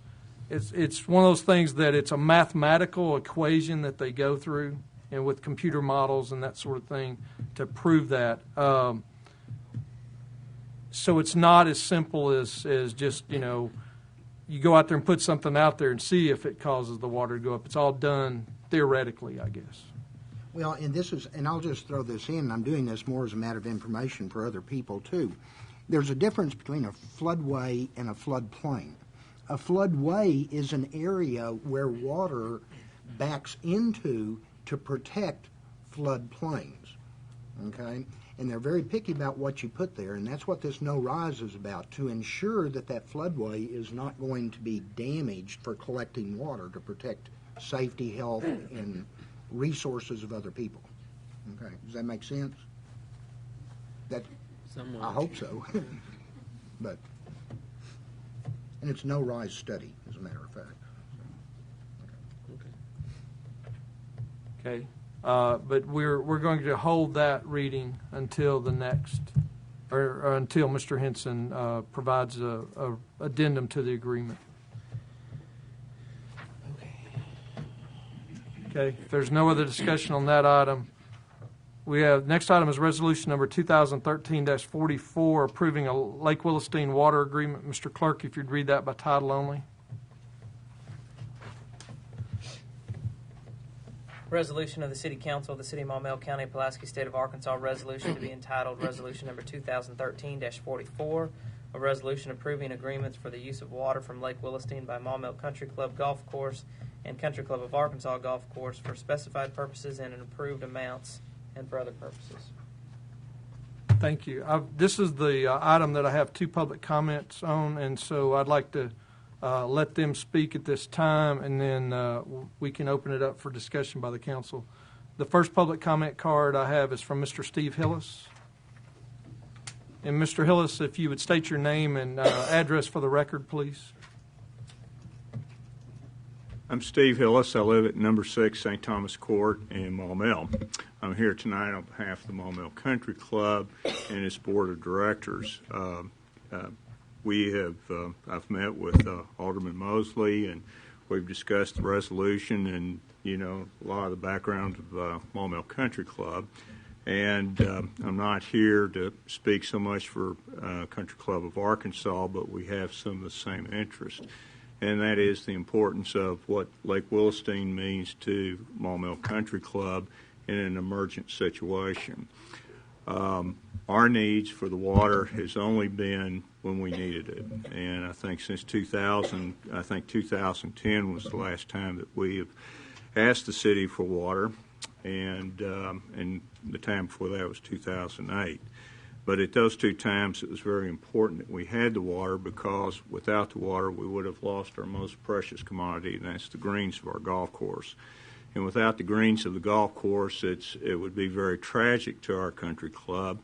one of those things that it's a mathematical equation that they go through, and with computer models and that sort of thing to prove that. So it's not as simple as just, you go out there and put something out there and see if it causes the water to go up. It's all done theoretically, I guess. Well, and I'll just throw this in, I'm doing this more as a matter of information for other people too. There's a difference between a floodway and a floodplain. A floodway is an area where water backs into to protect floodplains, okay? And they're very picky about what you put there, and that's what this no rise is about, to ensure that that floodway is not going to be damaged for collecting water to protect safety, health, and resources of other people. Okay, does that make sense? Somewhat. I hope so. And it's no rise study, as a matter of fact. Okay, but we're going to hold that reading until the next, or until Mr. Henson provides a addendum to the agreement. Okay, if there's no other discussion on that item, next item is resolution number 2013-44, approving a Lake Willistine water agreement. Mr. Clerk, if you'd read that by title only. Resolution of the City Council of the City of Maumelle County, Pulaski State of Arkansas, resolution to be entitled Resolution Number 2013-44, a resolution approving agreements for the use of water from Lake Willistine by Maumelle Country Club Golf Course and Country Club of Arkansas Golf Course for specified purposes and in approved amounts and for other purposes. Thank you. This is the item that I have two public comments on, and so I'd like to let them speak at this time, and then we can open it up for discussion by the council. The first public comment card I have is from Mr. Steve Hillis. And Mr. Hillis, if you would state your name and address for the record, please. I'm Steve Hillis. I live at number 6 St. Thomas Court in Maumelle. I'm here tonight on behalf of the Maumelle Country Club and its board of directors. I've met with Alderman Mosley, and we've discussed the resolution and, a lot of the background of Maumelle Country Club. And I'm not here to speak so much for Country Club of Arkansas, but we have some of the same interests. And that is the importance of what Lake Willistine means to Maumelle Country Club in an emergent situation. Our needs for the water has only been when we needed it. And I think since 2010 was the last time that we have asked the city for water, and the time before that was 2008. But at those two times, it was very important that we had the water, because without the water, we would have lost our most precious commodity, and that's the greens of our golf course. And without the greens of the golf course, it would be very tragic to our country club.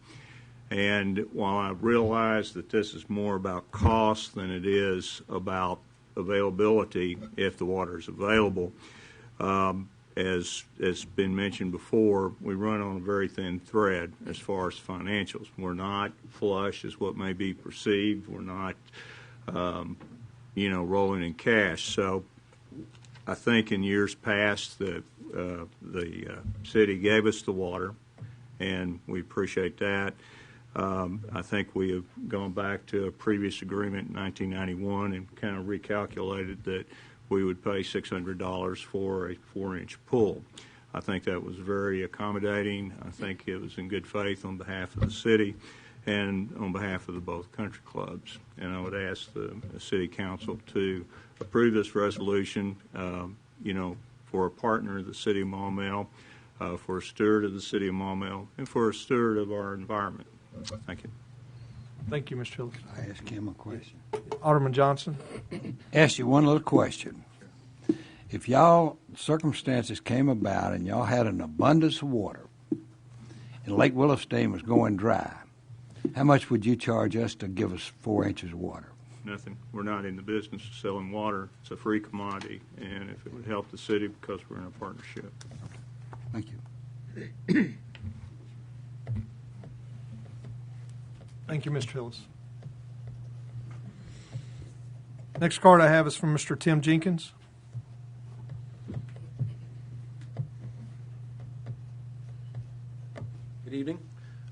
And while I realize that this is more about cost than it is about availability, if the water is available, as has been mentioned before, we run on a very thin thread as far as financials. We're not flush as what may be perceived. We're not, rolling in cash. So I think in years past the city gave us the water, and we appreciate that. I think we have gone back to a previous agreement in 1991 and kind of recalculated that we would pay $600 for a 4-inch pool. I think that was very accommodating. I think it was in good faith on behalf of the city and on behalf of the both country clubs. And I would ask the city council to approve this resolution, for a partner of the city of Maumelle, for a steward of the city of Maumelle, and for a steward of our environment. Thank you. Thank you, Mr. Hillis. I ask him a question. Alderman Johnson. Ask you one little question. if y'all circumstances came about and y'all had an abundance of water and Lake Williston was going dry, how much would you charge us to give us 4 inches of water? Nothing. We're not in the business of selling water. It's a free commodity, and if it would help the city because we're in a partnership. Thank you. Thank you, Mr. Hillis. Next card I have is from Mr. Tim Jenkins. Good evening.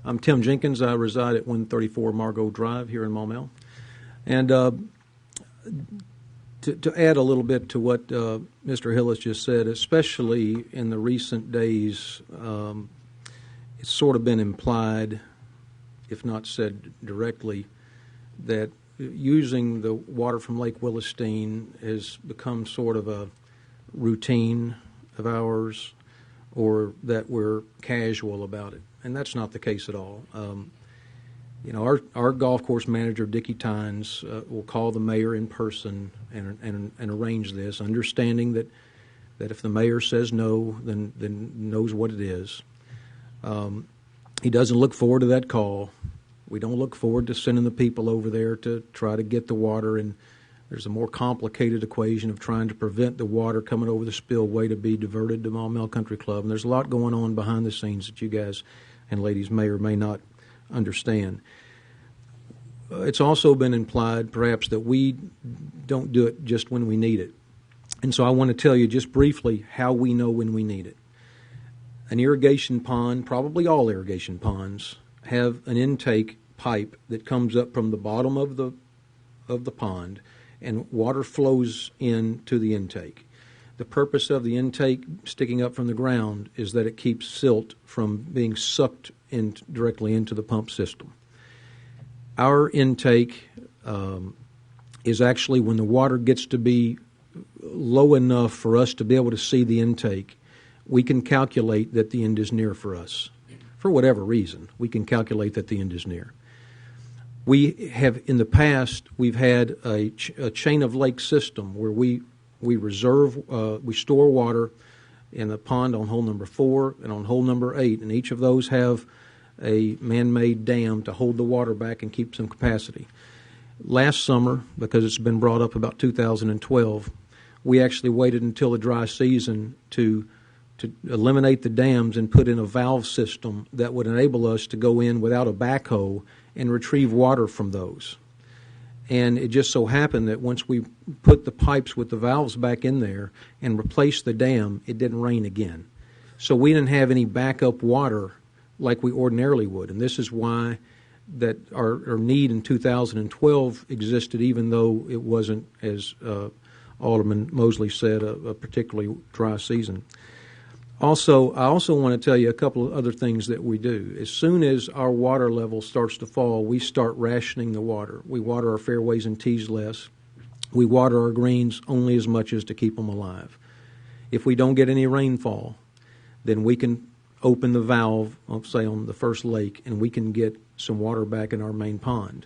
I'm Tim Jenkins. I reside at 134 Margot Drive here in Maumelle. And to add a little bit to what Mr. Hillis just said, especially in the recent days, it's sort of been implied, if not said directly, that using the water from Lake Williston has become sort of a routine of ours, or that we're casual about it. And that's not the case at all. Our golf course manager, Dickie Tynes, will call the mayor in person and arrange this, understanding that if the mayor says no, then knows what it is. He doesn't look forward to that call. We don't look forward to sending the people over there to try to get the water, and there's a more complicated equation of trying to prevent the water coming over the spillway to be diverted to Maumelle Country Club. And there's a lot going on behind the scenes that you guys and ladies may or may not understand. It's also been implied, perhaps, that we don't do it just when we need it. And so I want to tell you just briefly how we know when we need it. An irrigation pond, probably all irrigation ponds, have an intake pipe that comes up from the bottom of the pond, and water flows into the intake. The purpose of the intake sticking up from the ground is that it keeps silt from being sucked in directly into the pump system. Our intake is actually when the water gets to be low enough for us to be able to see the intake, we can calculate that the end is near for us. For whatever reason, we can calculate that the end is near. We have, in the past, we've had a chain of lake system where we store water in the pond on hole number 4 and on hole number 8, and each of those have a man-made dam to hold the water back and keep some capacity. Last summer, because it's been brought up about 2012, we actually waited until the dry season to eliminate the dams and put in a valve system that would enable us to go in without a backhoe and retrieve water from those. And it just so happened that once we put the pipes with the valves back in there and replaced the dam, it didn't rain again. So we didn't have any backup water like we ordinarily would. And this is why that our need in 2012 existed, even though it wasn't, as Alderman Mosley said, a particularly dry season. Also, I also want to tell you a couple of other things that we do. As soon as our water level starts to fall, we start rationing the water. We water our fairways and tees less. We water our greens only as much as to keep them alive. If we don't get any rainfall, then we can open the valve, say on the first lake, and we can get some water back in our main pond.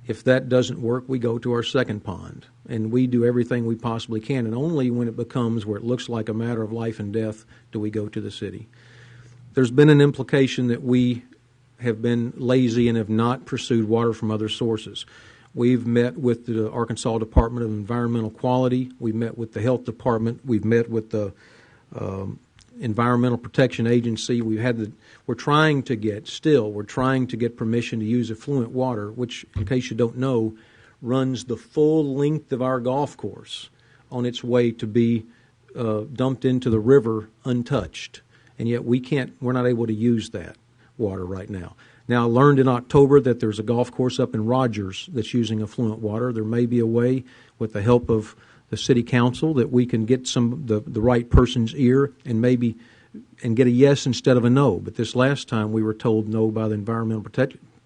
If that doesn't work, we go to our second pond, and we do everything we possibly can, and only when it becomes where it looks like a matter of life and death do we go to the city. There's been an implication that we have been lazy and have not pursued water from other sources. We've met with the Arkansas Department of Environmental Quality. We've met with the Health Department. We've met with the Environmental Protection Agency. We're trying to get permission to use effluent water, which, in case you don't know, runs the full length of our golf course on its way to be dumped into the river untouched. And yet we're not able to use that water right now. Now, I learned in October that there's a golf course up in Rogers that's using effluent water. There may be a way, with the help of the city council, that we can get the right person's ear and get a yes instead of a no. But this last time we were told no by the Environmental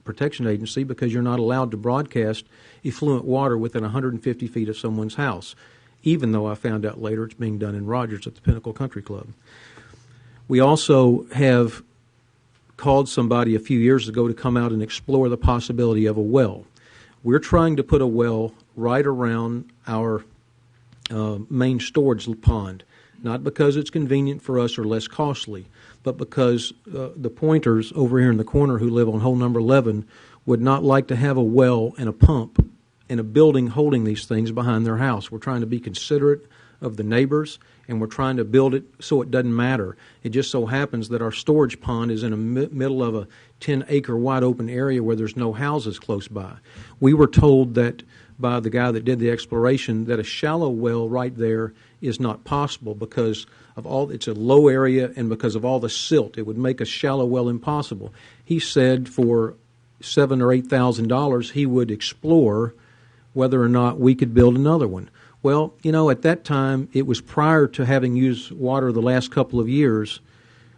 Protection Agency because you're not allowed to broadcast effluent water within 150 feet of someone's house, even though I found out later it's being done in Rogers at the Pinnacle Country Club. We also have called somebody a few years ago to come out and explore the possibility of a well. We're trying to put a well right around our main storage pond, not because it's convenient for us or less costly, but because the Pointers over here in the corner who live on hole number 11 would not like to have a well and a pump in a building holding these things behind their house. We're trying to be considerate of the neighbors, and we're trying to build it so it doesn't matter. It just so happens that our storage pond is in the middle of a 10-acre wide open area where there's no houses close by. We were told that by the guy that did the exploration that a shallow well right there is not possible because of all, it's a low area and because of all the silt. It would make a shallow well impossible. He said for $7,000 or $8,000 he would explore whether or not we could build another one. Well, you know, at that time, it was prior to having used water the last couple of years.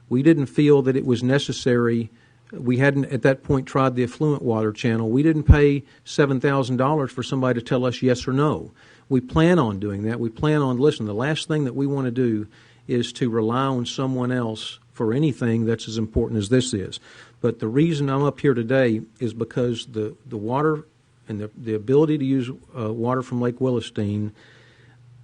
We didn't feel that it was necessary. We hadn't, at that point, tried the effluent water channel. We didn't pay $7,000 for somebody to tell us yes or no. We plan on doing that. We plan on, listen, the last thing that we want to do is to rely on someone else for anything that's as important as this is. But the reason I'm up here today is because the water and the ability to use water from Lake Willisteen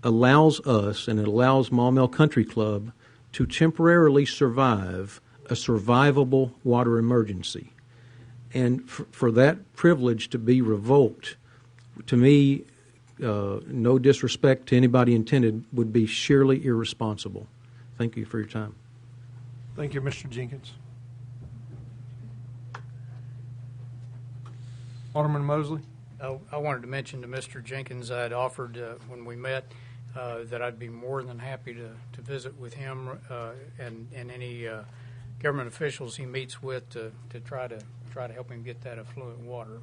allows us, and it allows Maumelle Country Club, to temporarily survive a survivable water emergency. And for that privilege to be revoked, to me, no disrespect to anybody intended, would be sheerly irresponsible. Thank you for your time. Thank you, Mr. Jenkins. Alderman Mosley. I wanted to mention to Mr. Jenkins I had offered when we met that I'd be more than happy to visit with him and any government officials he meets with to try to help him get that affluent water.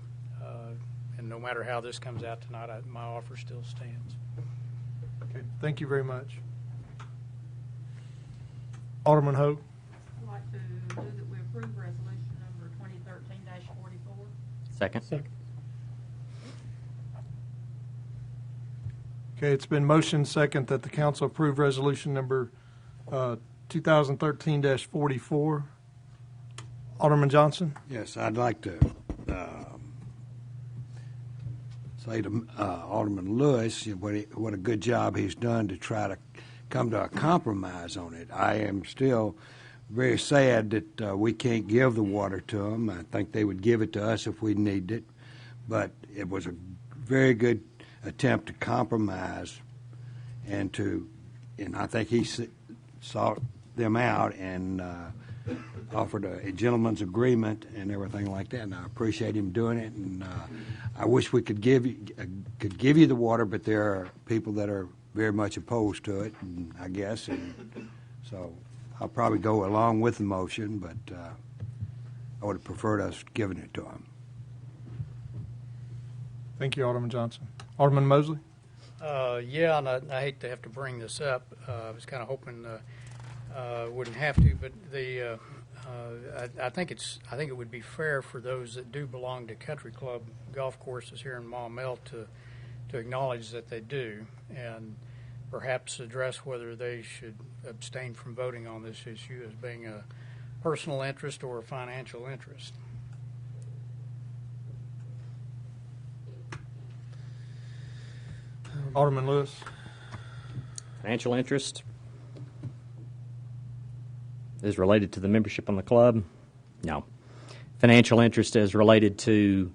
And no matter how this comes out tonight, my offer still stands. Okay, thank you very much. Alderman Hogue. I'd like to move that we approve resolution number 2013-44. Second. Okay, it's been motion second that the council approve resolution number 2013-44. Alderman Johnson. Yes, I'd like to say to Alderman Lewis what a good job he's done to try to come to a compromise on it. I am still very sad that we can't give the water to them. I think they would give it to us if we needed it, but it was a very good attempt to compromise and I think he sought them out and offered a gentleman's agreement and everything like that, and I appreciate him doing it. And I wish we could give you the water, but there are people that are very much opposed to it, and I guess, and so I'll probably go along with the motion, but I would have preferred us giving it to him. Thank you, Alderman Johnson. Alderman Mosley. Yeah, and I hate to have to bring this up. I was kind of hoping wouldn't have to, but I think it would be fair for those that do belong to country club golf courses here in Maumelle to acknowledge that they do, and perhaps address whether they should abstain from voting on this issue as being a personal interest or a financial interest. Alderman Lewis. Financial interest is related to the membership on the club? No. Financial interest is related to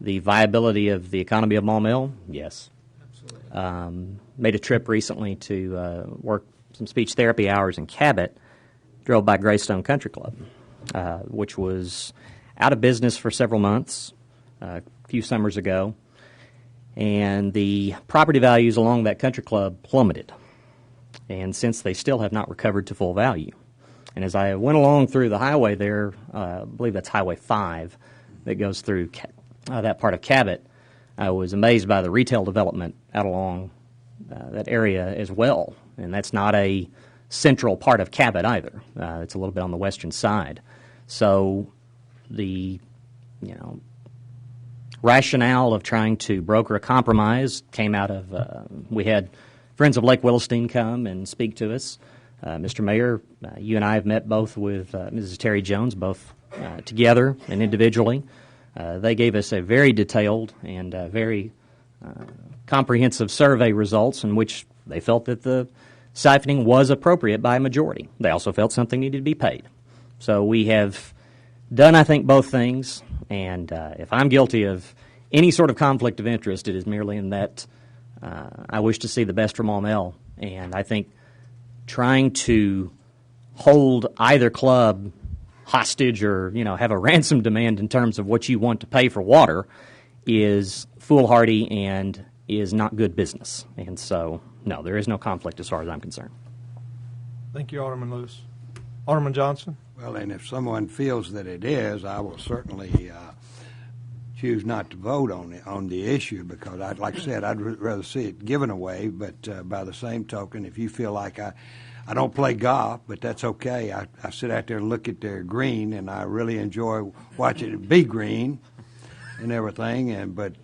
the viability of the economy of Maumelle? Yes. Absolutely. Made a trip recently to work some speech therapy hours in Cabot, drove by Greystone Country Club, which was out of business for several months a few summers ago, and the property values along that country club plummeted, and since they still have not recovered to full value. And as I went along through the highway there, I believe that's Highway 5 that goes through that part of Cabot, I was amazed by the retail development out along that area as well. And that's not a central part of Cabot either. It's a little bit on the western side. So the, rationale of trying to broker a compromise came out of, we had Friends of Lake Willisteen come and speak to us. Mr. Mayor, you and I have met both with Mrs. Terry Jones, both together and individually. They gave us a very detailed and very comprehensive survey results in which they felt that the siphoning was appropriate by a majority. They also felt something needed to be paid. So we have done, I think, both things, and if I'm guilty of any sort of conflict of interest, it is merely in that I wish to see the best from Maumelle, and I think trying to hold either club hostage or, have a ransom demand in terms of what you want to pay for water is foolhardy and is not good business. And so, no, there is no conflict as far as I'm concerned. Thank you, Alderman Lewis. Alderman Johnson? Well, and if someone feels that it is, I will certainly choose not to vote on the issue because, like I said, I'd rather see it given away. But by the same token, if you feel like I don't play golf, but that's okay. I sit out there and look at their green, and I really enjoy watching it be green and everything. But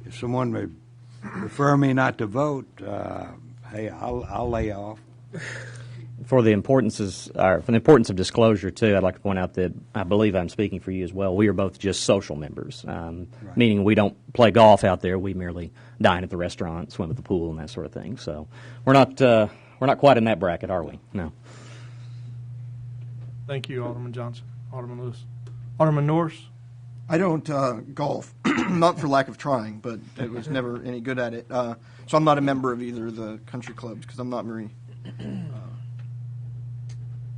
if someone would prefer me not to vote, hey, I'll lay off. For the importance of disclosure, too, I'd like to point out that I believe I'm speaking for you as well. We are both just social members, Right. meaning we don't play golf out there. We merely dine at the restaurant, swim at the pool, and that sort of thing. So we're not quite in that bracket, are we? No. Thank you, Alderman Johnson. Alderman Lewis. Alderman Norris? I don't golf, not for lack of trying, but I was never any good at it. So I'm not a member of either of the country clubs because I'm not very.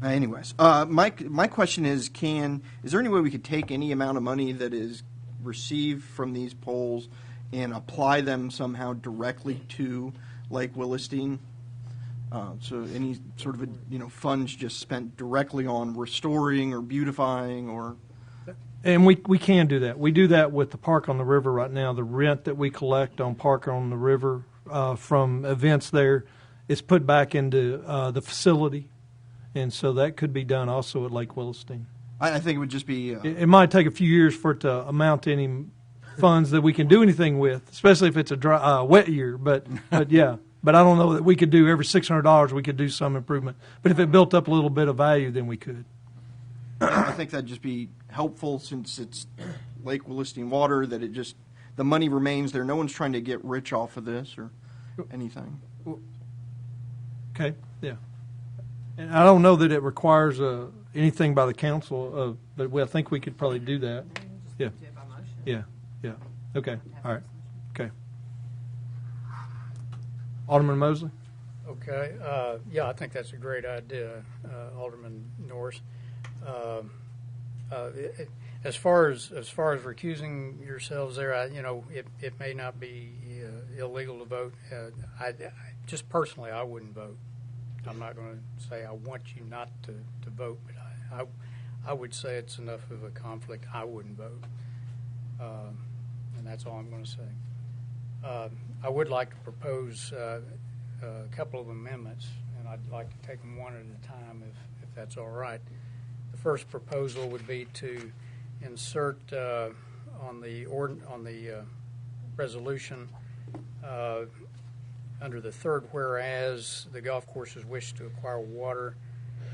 Anyways, my question is, is there any way we could take any amount of money that is received from these polls and apply them somehow directly to Lake Williston? So any sort of funds just spent directly on restoring or beautifying or. And we can do that. We do that with the Park on the River right now. The rent that we collect on Park on the River from events there is put back into the facility. And so that could be done also at Lake Williston. I think it would just be. It might take a few years for it to amount to any funds that we can do anything with, especially if it's a dry, wet year. But yeah. But I don't know that we could do every $600 we could do some improvement. But if it built up a little bit of value, then we could. I think that'd just be helpful since it's Lake Williston water, that the money remains there. No one's trying to get rich off of this or anything. Okay, yeah. And I don't know that it requires anything by the council, but I think we could probably do that. Yeah. Yeah. Okay, all right. Okay. Alderman Mosley? Okay. Yeah, I think that's a great idea, Alderman Norris. As far as recusing yourselves there, it may not be illegal to vote. Just personally, I wouldn't vote. I'm not going to say I want you not to vote, but I would say it's enough of a conflict. I wouldn't vote, and that's all I'm going to say. I would like to propose a couple of amendments, and I'd like to take them one at a time, if that's all right. The first proposal would be to insert on the resolution under the third whereas the golf courses wish to acquire water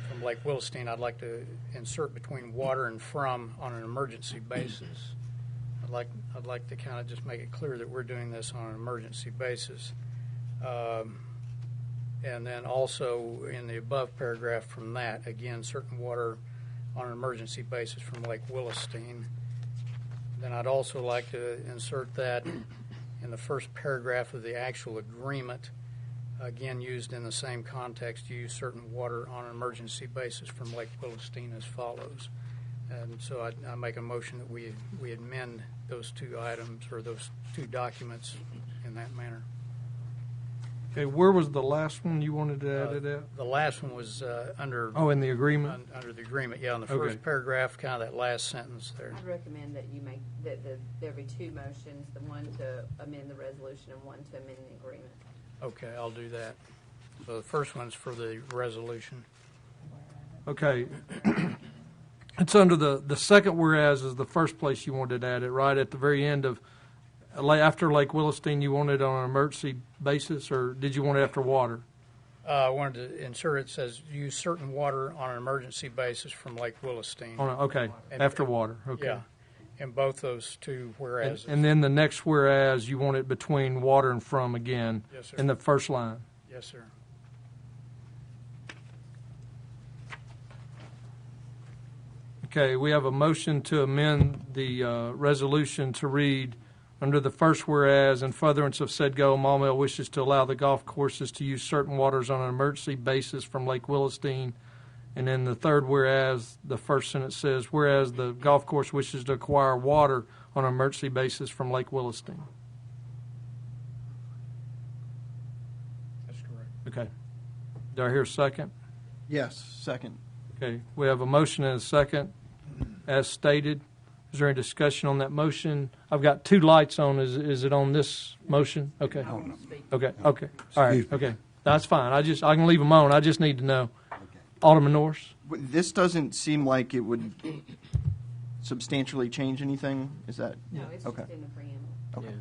from Lake Williston. I'd like to insert between water and from on an emergency basis. I'd like to kind of just make it clear that we're doing this on an emergency basis. And then also in the above paragraph from that, again, certain water on an emergency basis from Lake Williston. Then I'd also like to insert that in the first paragraph of the actual agreement, again used in the same context, use certain water on an emergency basis from Lake Williston as follows. And so I make a motion that we amend those two items or those two documents in that manner. Okay, where was the last one you wanted to add it at? The last one was under... Oh, in the agreement? Under the agreement, yeah, in the first paragraph, kind of that last sentence there. I'd recommend that you make there be two motions, the one to amend the resolution and one to amend the agreement. Okay, I'll do that. So the first one's for the resolution. Okay. It's under the second whereas is the first place you wanted to add it, right at the very end of... After Lake Williston, you want it on an emergency basis, or did you want it after water? I wanted to insert it says use certain water on an emergency basis from Lake Williston. Okay, after water. Okay. Yeah, in both those two whereas. And then the next whereas, you want it between water and from again. Yes, sir. In the first line. Yes, sir. Okay, we have a motion to amend the resolution to read, under the first whereas, in furtherance of said goal, Maumelle wishes to allow the golf courses to use certain waters on an emergency basis from Lake Willistine. And then the third whereas, the first sentence says, whereas the golf course wishes to acquire water on an emergency basis from Lake Willistine. That's correct. Okay. Do I hear a second? Yes, second. Okay, we have a motion and a second, as stated. Is there any discussion on that motion? I've got two lights on. Is it on this motion? Okay. Okay. Okay. All right. Okay. That's fine. I can leave them on. I just need to know. Alderman Norris. This doesn't seem like it would substantially change anything. Is that? No, it's okay. just in the preamble. Okay.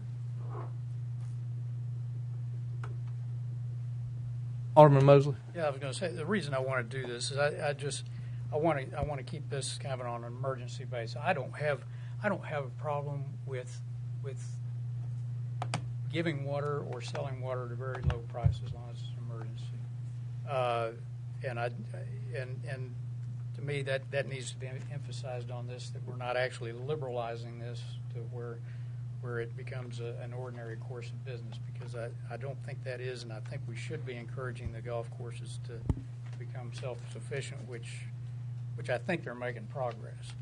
Alderman Mosley. Yeah, I was going to say the reason I want to do this is I want to keep this kind of on an emergency basis. I don't have a problem with giving water or selling water at a very low price as long as it's an emergency. And to me that needs to be emphasized on this, that we're not actually liberalizing this to where it becomes an ordinary course of business, because I don't think that is, and I think we should be encouraging the golf courses to become self-sufficient, which I think they're making progress.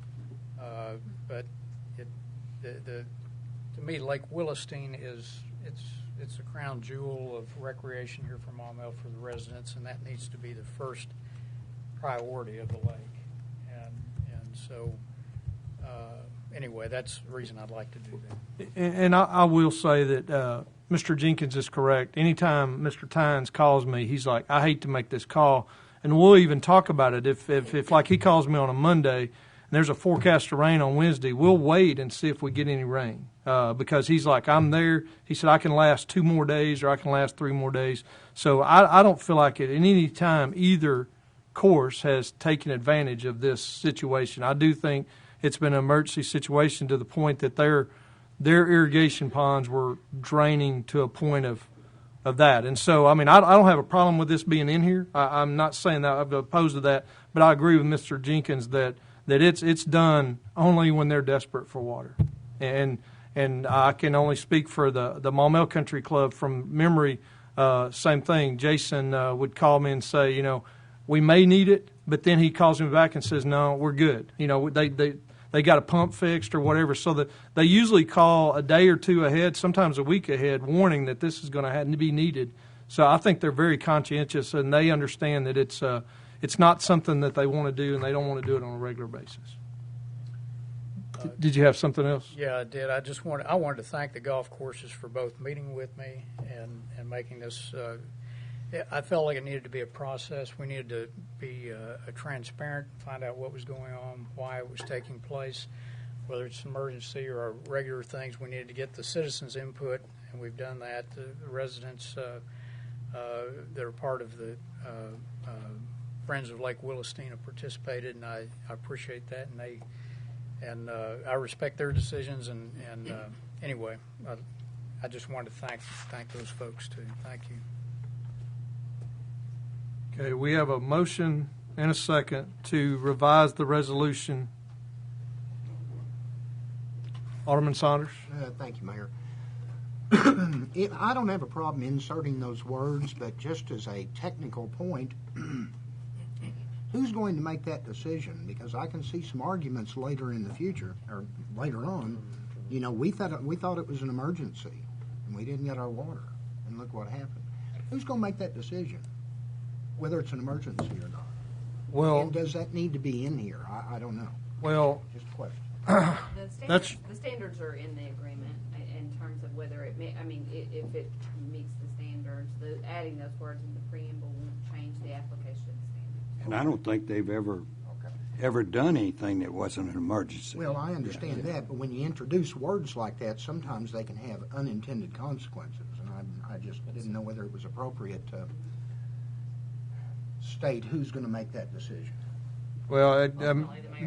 But to me, Lake Willistine it's a crown jewel of recreation here for Maumelle for the residents, and that needs to be the first priority of the lake. And so anyway, that's the reason I'd like to do that. And I will say that Mr. Jenkins is correct. Anytime Mr. Tynes calls me, he's like, I hate to make this call. And we'll even talk about it. If like he calls me on a Monday and there's a forecast of rain on Wednesday, we'll wait and see if we get any rain. Because he's like, I'm there. He said, I can last 2 more days or I can last 3 more days. So I don't feel like at any time either course has taken advantage of this situation. I do think it's been an emergency situation to the point that their irrigation ponds were draining to a point of that. And so, I mean, I don't have a problem with this being in here. I'm not saying that I'm opposed to that, but I agree with Mr. Jenkins that it's done only when they're desperate for water. And I can only speak for the Maumelle Country Club from memory. Same thing. Jason would call me and say, you know, we may need it, but then he calls me back and says, no, we're good. You know, they got a pump fixed or whatever, so that they usually call a day or two ahead, sometimes a week ahead, warning that this is going to have to be needed. So I think they're very conscientious, and they understand that it's not something that they want to do, and they don't want to do it on a regular basis. Did you have something else? Yeah, I did. I wanted to thank the golf courses for both meeting with me and making this. I felt like it needed to be a process. We needed to be transparent, find out what was going on, why it was taking place, whether it's emergency or regular things. We needed to get the citizens' input, and we've done that. The residents that are part of the Friends of Lake Willistine have participated, and I appreciate that. And I respect their decisions. And anyway, I just wanted to thank those folks too. Thank you. Okay, we have a motion and a second to revise the resolution. Alderman Saunders. Thank you, Mayor. I don't have a problem inserting those words, but just as a technical point, who's going to make that decision? Because I can see some arguments later in the future, or later on. You know, we thought it was an emergency, and we didn't get our water, and look what happened. Who's going to make that decision, whether it's an emergency or not? Well, and does that need to be in here? I don't know. Well, just a question. The standards are in the agreement in terms of whether if it meets the standards. Adding those words in the preamble won't change the application of the standards. And I don't think they've ever done anything that wasn't an emergency. Well, I understand that, but when you introduce words like that, sometimes they can have unintended consequences, and I just didn't know whether it was appropriate to state who's going to make that decision. Well,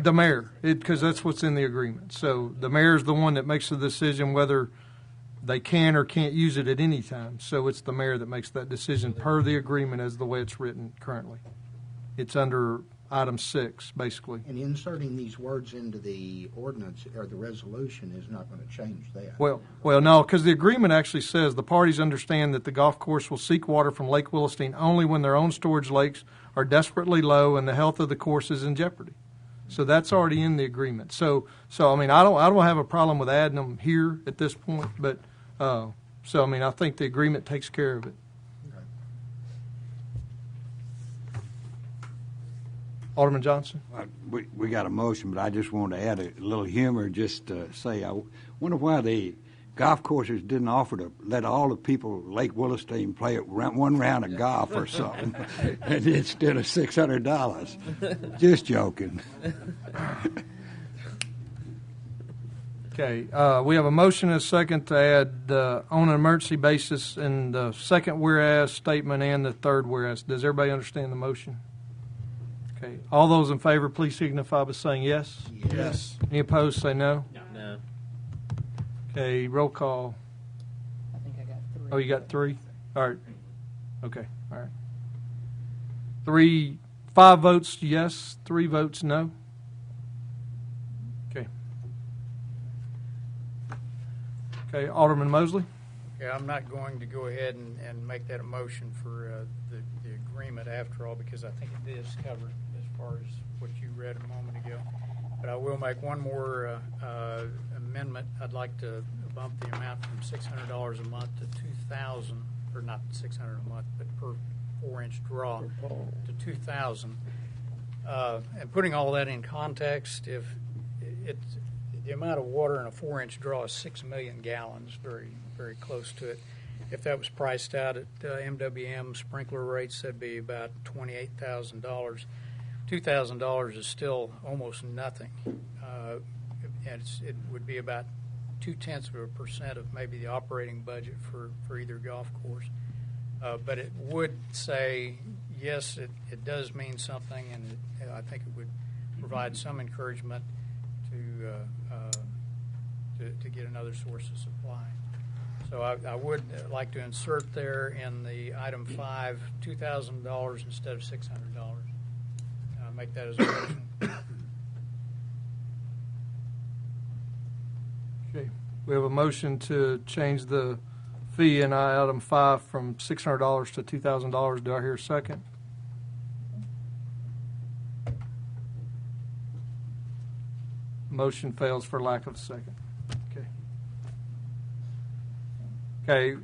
the mayor, because that's what's in the agreement. So the mayor is the one that makes the decision whether they can or can't use it at any time. So it's the mayor that makes that decision per the agreement as the way it's written currently. It's under item 6, basically. And inserting these words into the ordinance or the resolution is not going to change that. Well, no, because the agreement actually says the parties understand that the golf course will seek water from Lake Williston only when their own storage lakes are desperately low and the health of the course is in jeopardy. So that's already in the agreement. So I mean, I don't have a problem with adding them here at this point, but so I mean, I think the agreement takes care of it. Alderman Johnson? We got a motion, but I just wanted to add a little humor, just to say, I wonder why the golf courses didn't offer to let all the people Lake Williston play one round of golf or something instead of $600. Just joking. Okay, we have a motion and a second to add on an emergency basis in the second whereas statement and the third whereas. Does everybody understand the motion? Okay, all those in favor, please signify by saying yes. Yes. Any opposed, say no. No. Okay, roll call. I think I got 3. Oh, you got 3? All right. Okay, all right. 5 votes yes, 3 votes no. Okay. Okay, Alderman Mosley? Yeah, I'm not going to go ahead and make that a motion for the agreement after all, because I think it is covered as far as what you read a moment ago. But I will make one more amendment. I'd like to bump the amount from $600 a month to $2,000, or not $600 a month, but per 4-inch draw to $2,000. And putting all that in context, if it's the amount of water in a 4-inch draw is 6 million gallons, very, very close to it. If that was priced out at MWM sprinkler rates, that'd be about $28,000. $2,000 is still almost nothing, and it would be about 0.2% of maybe the operating budget for either golf course. But it would say, yes, it does mean something, and I think it would provide some encouragement to get another source of supply. So I would like to insert there in the item 5, $2,000 instead of $600. Make that as a motion. Okay. We have a motion to change the fee in item 5 from $600 to $2,000. Do I hear a second? Motion fails for lack of a second. Okay,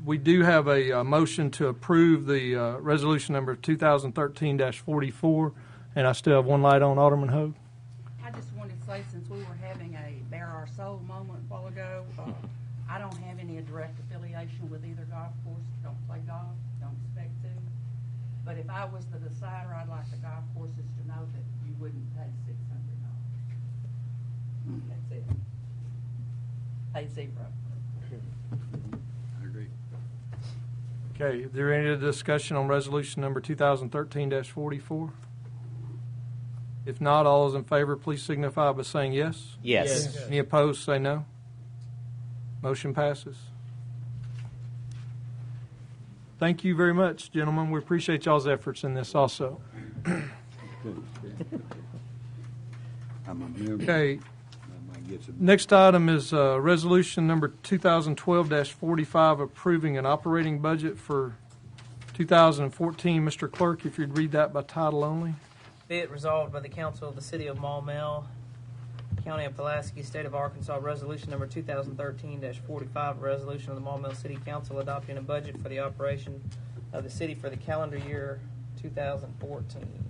we do have a motion to approve the resolution number 2013-44, and I still have one light on. Alderman Hogue. I just wanted to say, since we were having a bare our soul moment a while ago, I don't have any direct affiliation with either golf course. Don't play golf, don't expect to. But if I was the decider, I'd like the golf courses to know that you wouldn't pay $600. That's it. Pay 0. Okay, is there any other discussion on resolution number 2013-44? If not, all those in favor, please signify by saying yes. Yes. Any opposed, say no. Motion passes. Thank you very much, gentlemen. We appreciate y'all's efforts in this also. Okay. Next item is resolution number 2012-45, approving an operating budget for 2014. Mr. Clerk, if you'd read that by title only. Be it resolved by the Council of the City of Maumelle, County of Pulaski, State of Arkansas, resolution number 2013-45, a resolution of the Maumelle City Council adopting a budget for the operation of the city for the calendar year 2014.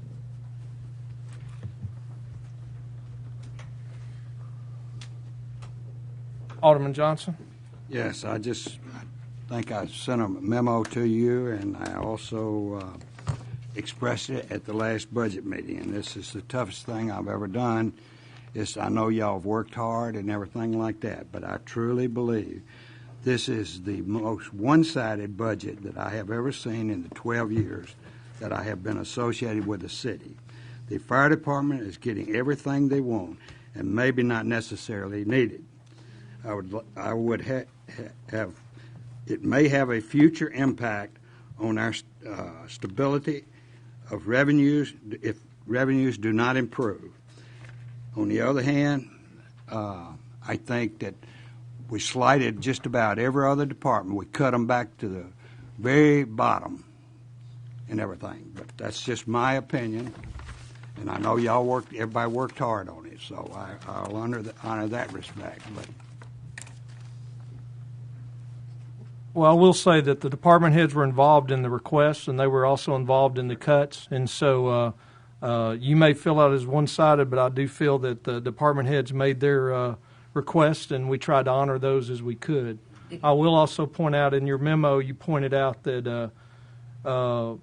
Alderman Johnson. Yes, I think I sent a memo to you, and I also expressed it at the last budget meeting, and this is the toughest thing I've ever done. I know y'all have worked hard and everything like that, but I truly believe this is the most one-sided budget that I have ever seen in the 12 years that I have been associated with the city. The fire department is getting everything they want, and maybe not necessarily needed. I would have. It may have a future impact on our stability of revenues if revenues do not improve. On the other hand, I think that we slighted just about every other department. We cut them back to the very bottom and everything. But that's just my opinion, and I know everybody worked hard on it, so I'll honor that respect. But Well, I will say that the department heads were involved in the requests, and they were also involved in the cuts. And so you may feel out as one-sided, but I do feel that the department heads made their requests, and we tried to honor those as we could. I will also point out in your memo, you pointed out that a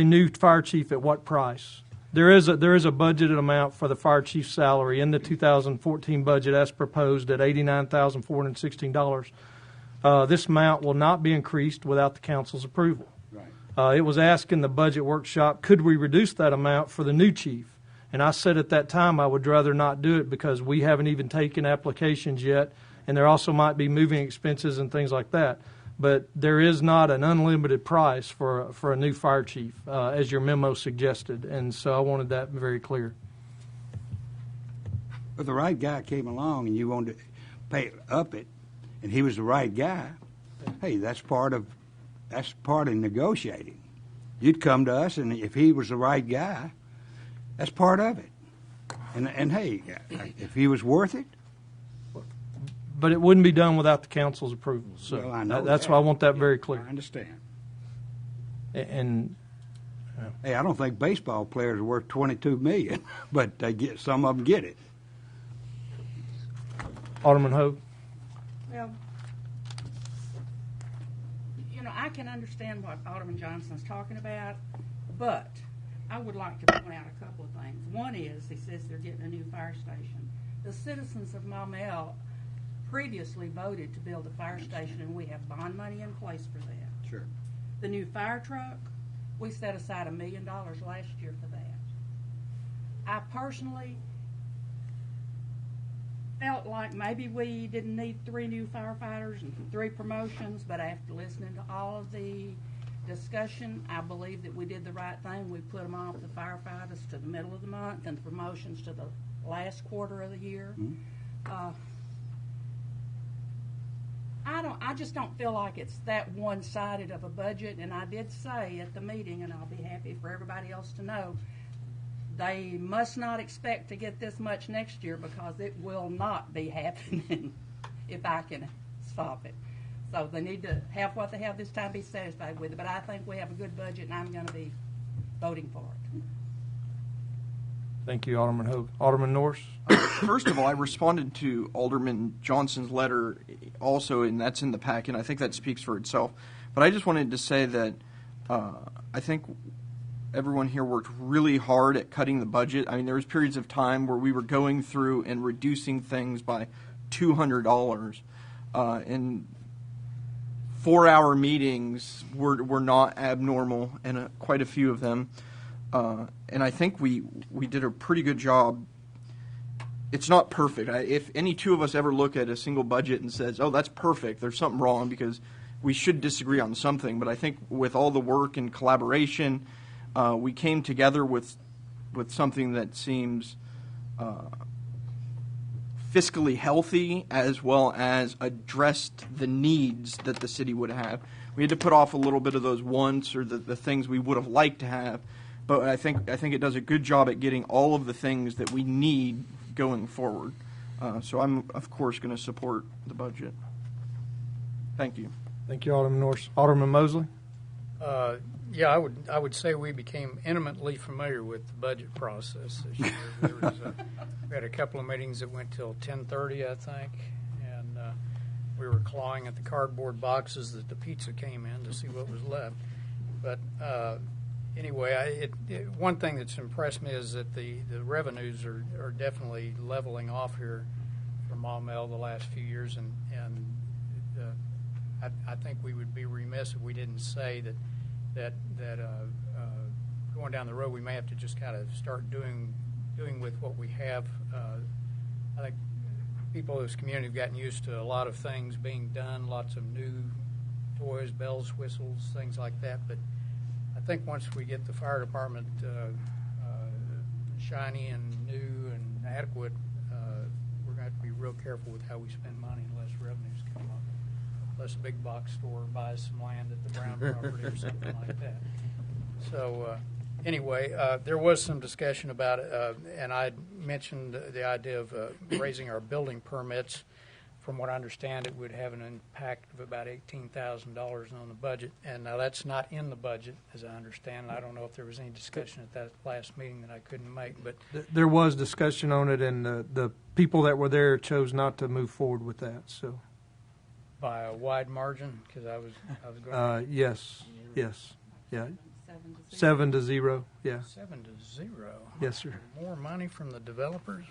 new fire chief at what price? There is a budgeted amount for the fire chief's salary in the 2014 budget as proposed at $89,416. This amount will not be increased without the council's approval. Right. It was asked in the budget workshop, could we reduce that amount for the new chief? And I said at that time I would rather not do it because we haven't even taken applications yet, and there also might be moving expenses and things like that. But there is not an unlimited price for a new fire chief, as your memo suggested, and so I wanted that very clear. If the right guy came along and you wanted to pay up it, and he was the right guy, hey, that's part of negotiating. You'd come to us, and if he was the right guy, that's part of it. And hey, if he was worth it. But it wouldn't be done without the council's approval. So well, I know that's why I want that very clear. I understand. And hey, I don't think baseball players are worth $22 million, but some of them get it. Alderman Hogue. Well, I can understand what Alderman Johnson's talking about, but I would like to point out a couple of things. One is, he says they're getting a new fire station. The citizens of Maumelle previously voted to build a fire station, and we have bond money in place for that. Sure. The new fire truck, we set aside $1 million last year for that. I personally felt like maybe we didn't need 3 new firefighters and 3 promotions, but after listening to all of the discussion, I believe that we did the right thing. We put them off, the firefighters, to the middle of the month, and the promotions to the last quarter of the year. Mm-hmm. I just don't feel like it's that one-sided of a budget, and I did say at the meeting, and I'll be happy for everybody else to know, they must not expect to get this much next year because it will not be happening if I can stop it. So they need to have what they have this time, be satisfied with it. But I think we have a good budget, and I'm going to be voting for it. Thank you, Alderman Hogue. Alderman Norris? First of all, I responded to Alderman Johnson's letter also, and that's in the packet. I think that speaks for itself. But I just wanted to say that I think everyone here worked really hard at cutting the budget. I mean, there was periods of time where we were going through and reducing things by $200. And 4-hour meetings were not abnormal, and quite a few of them. And I think we did a pretty good job. It's not perfect. If any two of us ever look at a single budget and says, oh, that's perfect, there's something wrong, because we should disagree on something. But I think with all the work and collaboration, we came together with something that seems fiscally healthy, as well as addressed the needs that the city would have. We had to put off a little bit of those wants or the things we would have liked to have. But I think it does a good job at getting all of the things that we need going forward. So I'm, of course, going to support the budget. Thank you. Thank you, Alderman Norris. Alderman Mosley? Yeah, I would say we became intimately familiar with the budget process this year. We had a couple of meetings that went till 10:30, I think, and we were clawing at the cardboard boxes that the pizza came in to see what was left. But anyway, one thing that's impressed me is that the revenues are definitely leveling off here for Maumelle the last few years, and I think we would be remiss if we didn't say that going down the road, we may have to just kind of start doing with what we have. I think people in this community have gotten used to a lot of things being done, lots of new toys, bells, whistles, things like that. But I think once we get the fire department shiny and new and adequate, we're going to have to be real careful with how we spend money unless revenues come up. Unless a big box store buys some land at the Brown property or something like that. So anyway, there was some discussion about it, and I mentioned the idea of raising our building permits. From what I understand, it would have an impact of about $18,000 on the budget, and now that's not in the budget, as I understand. I don't know if there was any discussion at that last meeting that I couldn't make, but There was discussion on it, and the people that were there chose not to move forward with that. So, by a wide margin, because I was going. yes, yeah, 7-0, yeah. 7-0. Yes, sir. More money from the developers.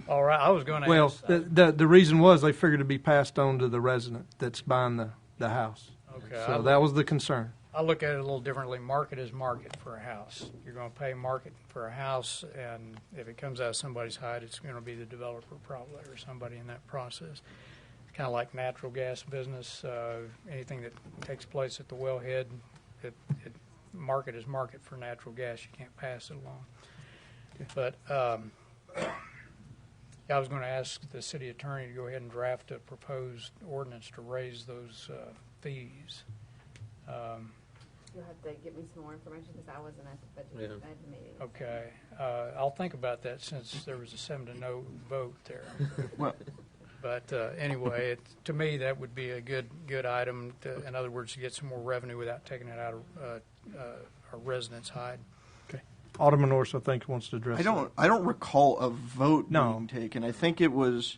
All right, I was going to Well, ask. the reason was they figured it'd be passed on to the resident that's buying the house. Okay, So that was the concern. I look at it a little differently. Market is market for a house. You're going to pay market for a house, and if it comes out of somebody's hide, it's going to be the developer probably or somebody in that process. Kind of like natural gas business. Anything that takes place at the wellhead, market is market for natural gas. You can't pass it along. But I was going to ask the city attorney to go ahead and draft a proposed ordinance to raise those fees. You'll have to give me some more information because I wasn't at the budget at the meeting. Okay. I'll think about that since there was a 7-0 vote there. Well, But anyway, to me, that would be a good item. In other words, to get some more revenue without taking it out of our residents' hide. Okay. Alderman Norris, I think, wants to address. I don't recall a vote No. being taken. I think it was.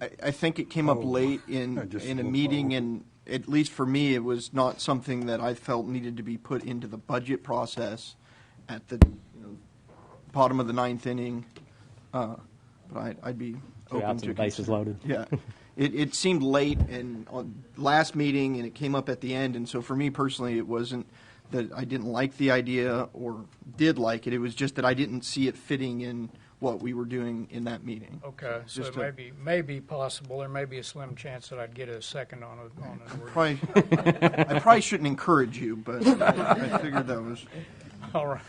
I think it came up late in a meeting, and at least for me, it was not something that I felt needed to be put into the budget process at the bottom of the ninth inning. But I'd be open to the bases loaded. Yeah, it seemed late and on last meeting, and it came up at the end. And so for me personally, it wasn't that I didn't like the idea or did like it. It was just that I didn't see it fitting in what we were doing in that meeting. Okay, so Just it may be possible. There may be a slim chance that I'd get a second on an I probably shouldn't encourage you, but I figured that was. All right,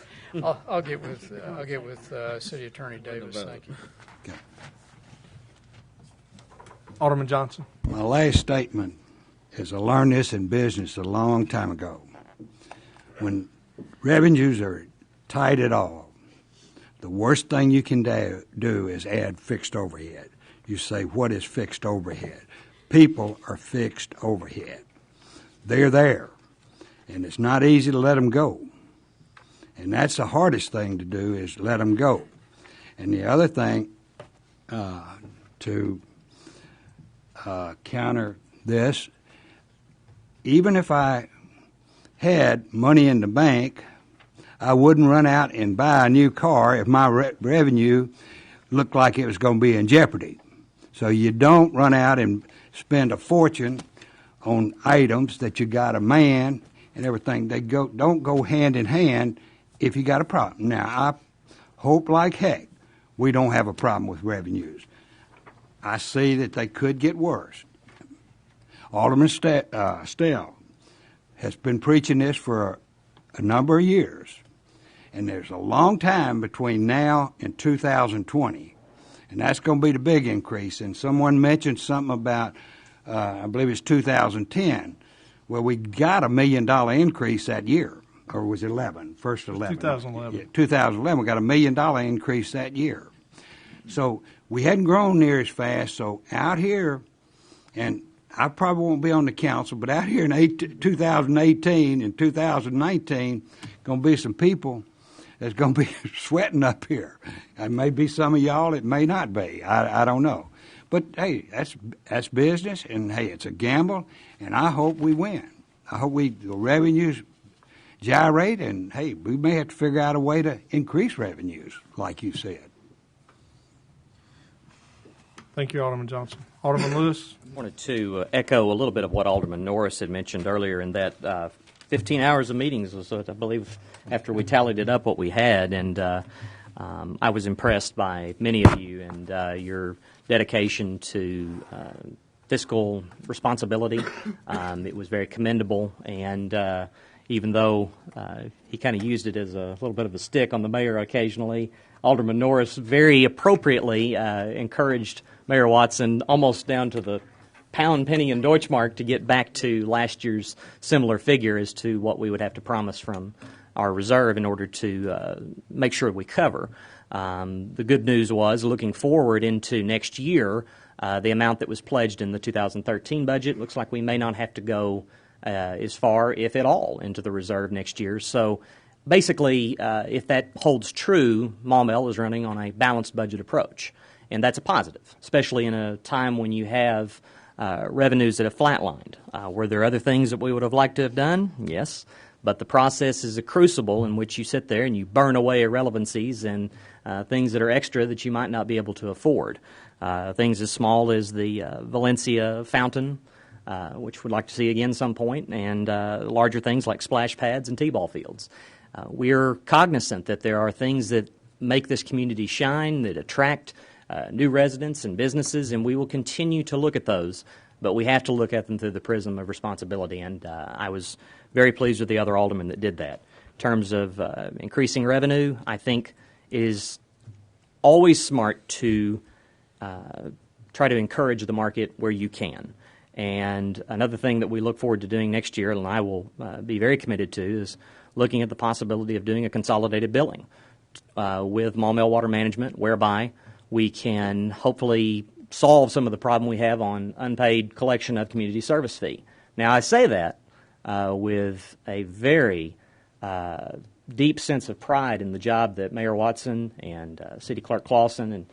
I'll get with City Attorney Davis. Thank you. Okay. Alderman Johnson. My last statement is I learned this in business a long time ago. When revenues are tight at all, the worst thing you can do is add fixed overhead. You say, what is fixed overhead? People are fixed overhead. They're there, and it's not easy to let them go. And that's the hardest thing to do is let them go. And the other thing to counter this, even if I had money in the bank, I wouldn't run out and buy a new car if my revenue looked like it was going to be in jeopardy. So you don't run out and spend a fortune on items that you got a man and everything. They don't go hand in hand if you got a problem. Now, I hope like heck we don't have a problem with revenues. I see that they could get worse. Alderman Stell has been preaching this for a number of years, and there's a long time between now and 2020, and that's going to be the big increase. And someone mentioned something about, I believe it's 2010, where we got $1 million increase that year, or was it 11? First 11. 2011. Yeah, 2011, we got $1 million increase that year. So we hadn't grown near as fast. So out here, and I probably won't be on the council, but out here in 2018 and 2019, going to be some people that's going to be sweating up here. It may be some of y'all, it may not be. I don't know. But, hey, that's business, and, hey, it's a gamble, and I hope we win. I hope the revenues gyrate, and, hey, we may have to figure out a way to increase revenues, like you said. Thank you, Alderman Johnson. Alderman Lewis. I wanted to echo a little bit of what Alderman Norris had mentioned earlier in that 15 hours of meetings was, I believe, after we tallied it up, what we had, and I was impressed by many of you and your dedication to fiscal responsibility. It was very commendable, and even though he kind of used it as a little bit of a stick on the mayor occasionally, Alderman Norris very appropriately encouraged Mayor Watson almost down to the pound, penny, and Deutschmark to get back to last year's similar figure as to what we would have to promise from our reserve in order to make sure we cover. The good news was, looking forward into next year, the amount that was pledged in the 2013 budget looks like we may not have to go as far, if at all, into the reserve next year. So basically, if that holds true, Maumelle is running on a balanced budget approach. And that's a positive, especially in a time when you have revenues that have flatlined. Were there other things that we would have liked to have done? Yes. But the process is a crucible in which you sit there and you burn away irrelevancies and things that are extra that you might not be able to afford. Things as small as the Valencia fountain, which we'd like to see again some point, and larger things like splash pads and t-ball fields. We're cognizant that there are things that make this community shine, that attract new residents and businesses, and we will continue to look at those, but we have to look at them through the prism of responsibility, and I was very pleased with the other aldermen that did that. In terms of increasing revenue, I think it is always smart to try to encourage the market where you can. And another thing that we look forward to doing next year, and I will be very committed to, is looking at the possibility of doing a consolidated billing with Maumelle Water Management, whereby we can hopefully solve some of the problem we have on unpaid collection of community service fee. Now, I say that with a very deep sense of pride in the job that Mayor Watson and City Clerk Clausen and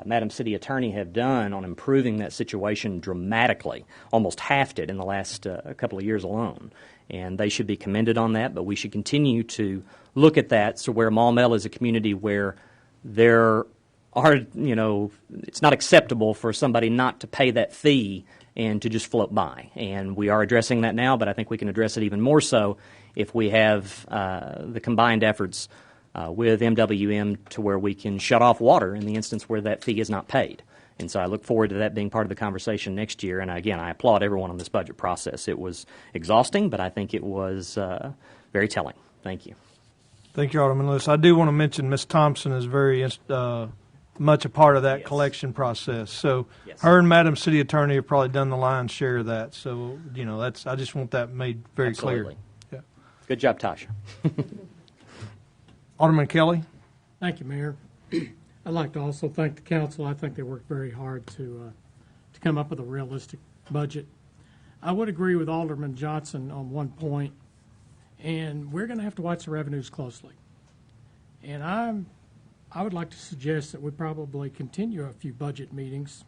Madam City Attorney have done on improving that situation dramatically, almost halved it in the last couple of years alone. And they should be commended on that, but we should continue to look at that, so where Maumelle is a community where there are, it's not acceptable for somebody not to pay that fee and to just float by. And we are addressing that now, but I think we can address it even more so if we have the combined efforts with MWM to where we can shut off water in the instance where that fee is not paid. And so I look forward to that being part of the conversation next year. And again, I applaud everyone on this budget process. It was exhausting, but I think it was very telling. Thank you. Thank you, Alderman Lewis. I do want to mention Ms. Thompson is very much a part of that collection process. So her and Madam City Attorney have probably done the lion's share of that. So, that's, I just want that made very Absolutely. clear. Yeah. Good job, Tasha. Alderman Kelly. Thank you, Mayor. I'd like to also thank the council. I think they worked very hard to come up with a realistic budget. I would agree with Alderman Johnson on one point, and we're going to have to watch the revenues closely. And I would like to suggest that we probably continue a few budget meetings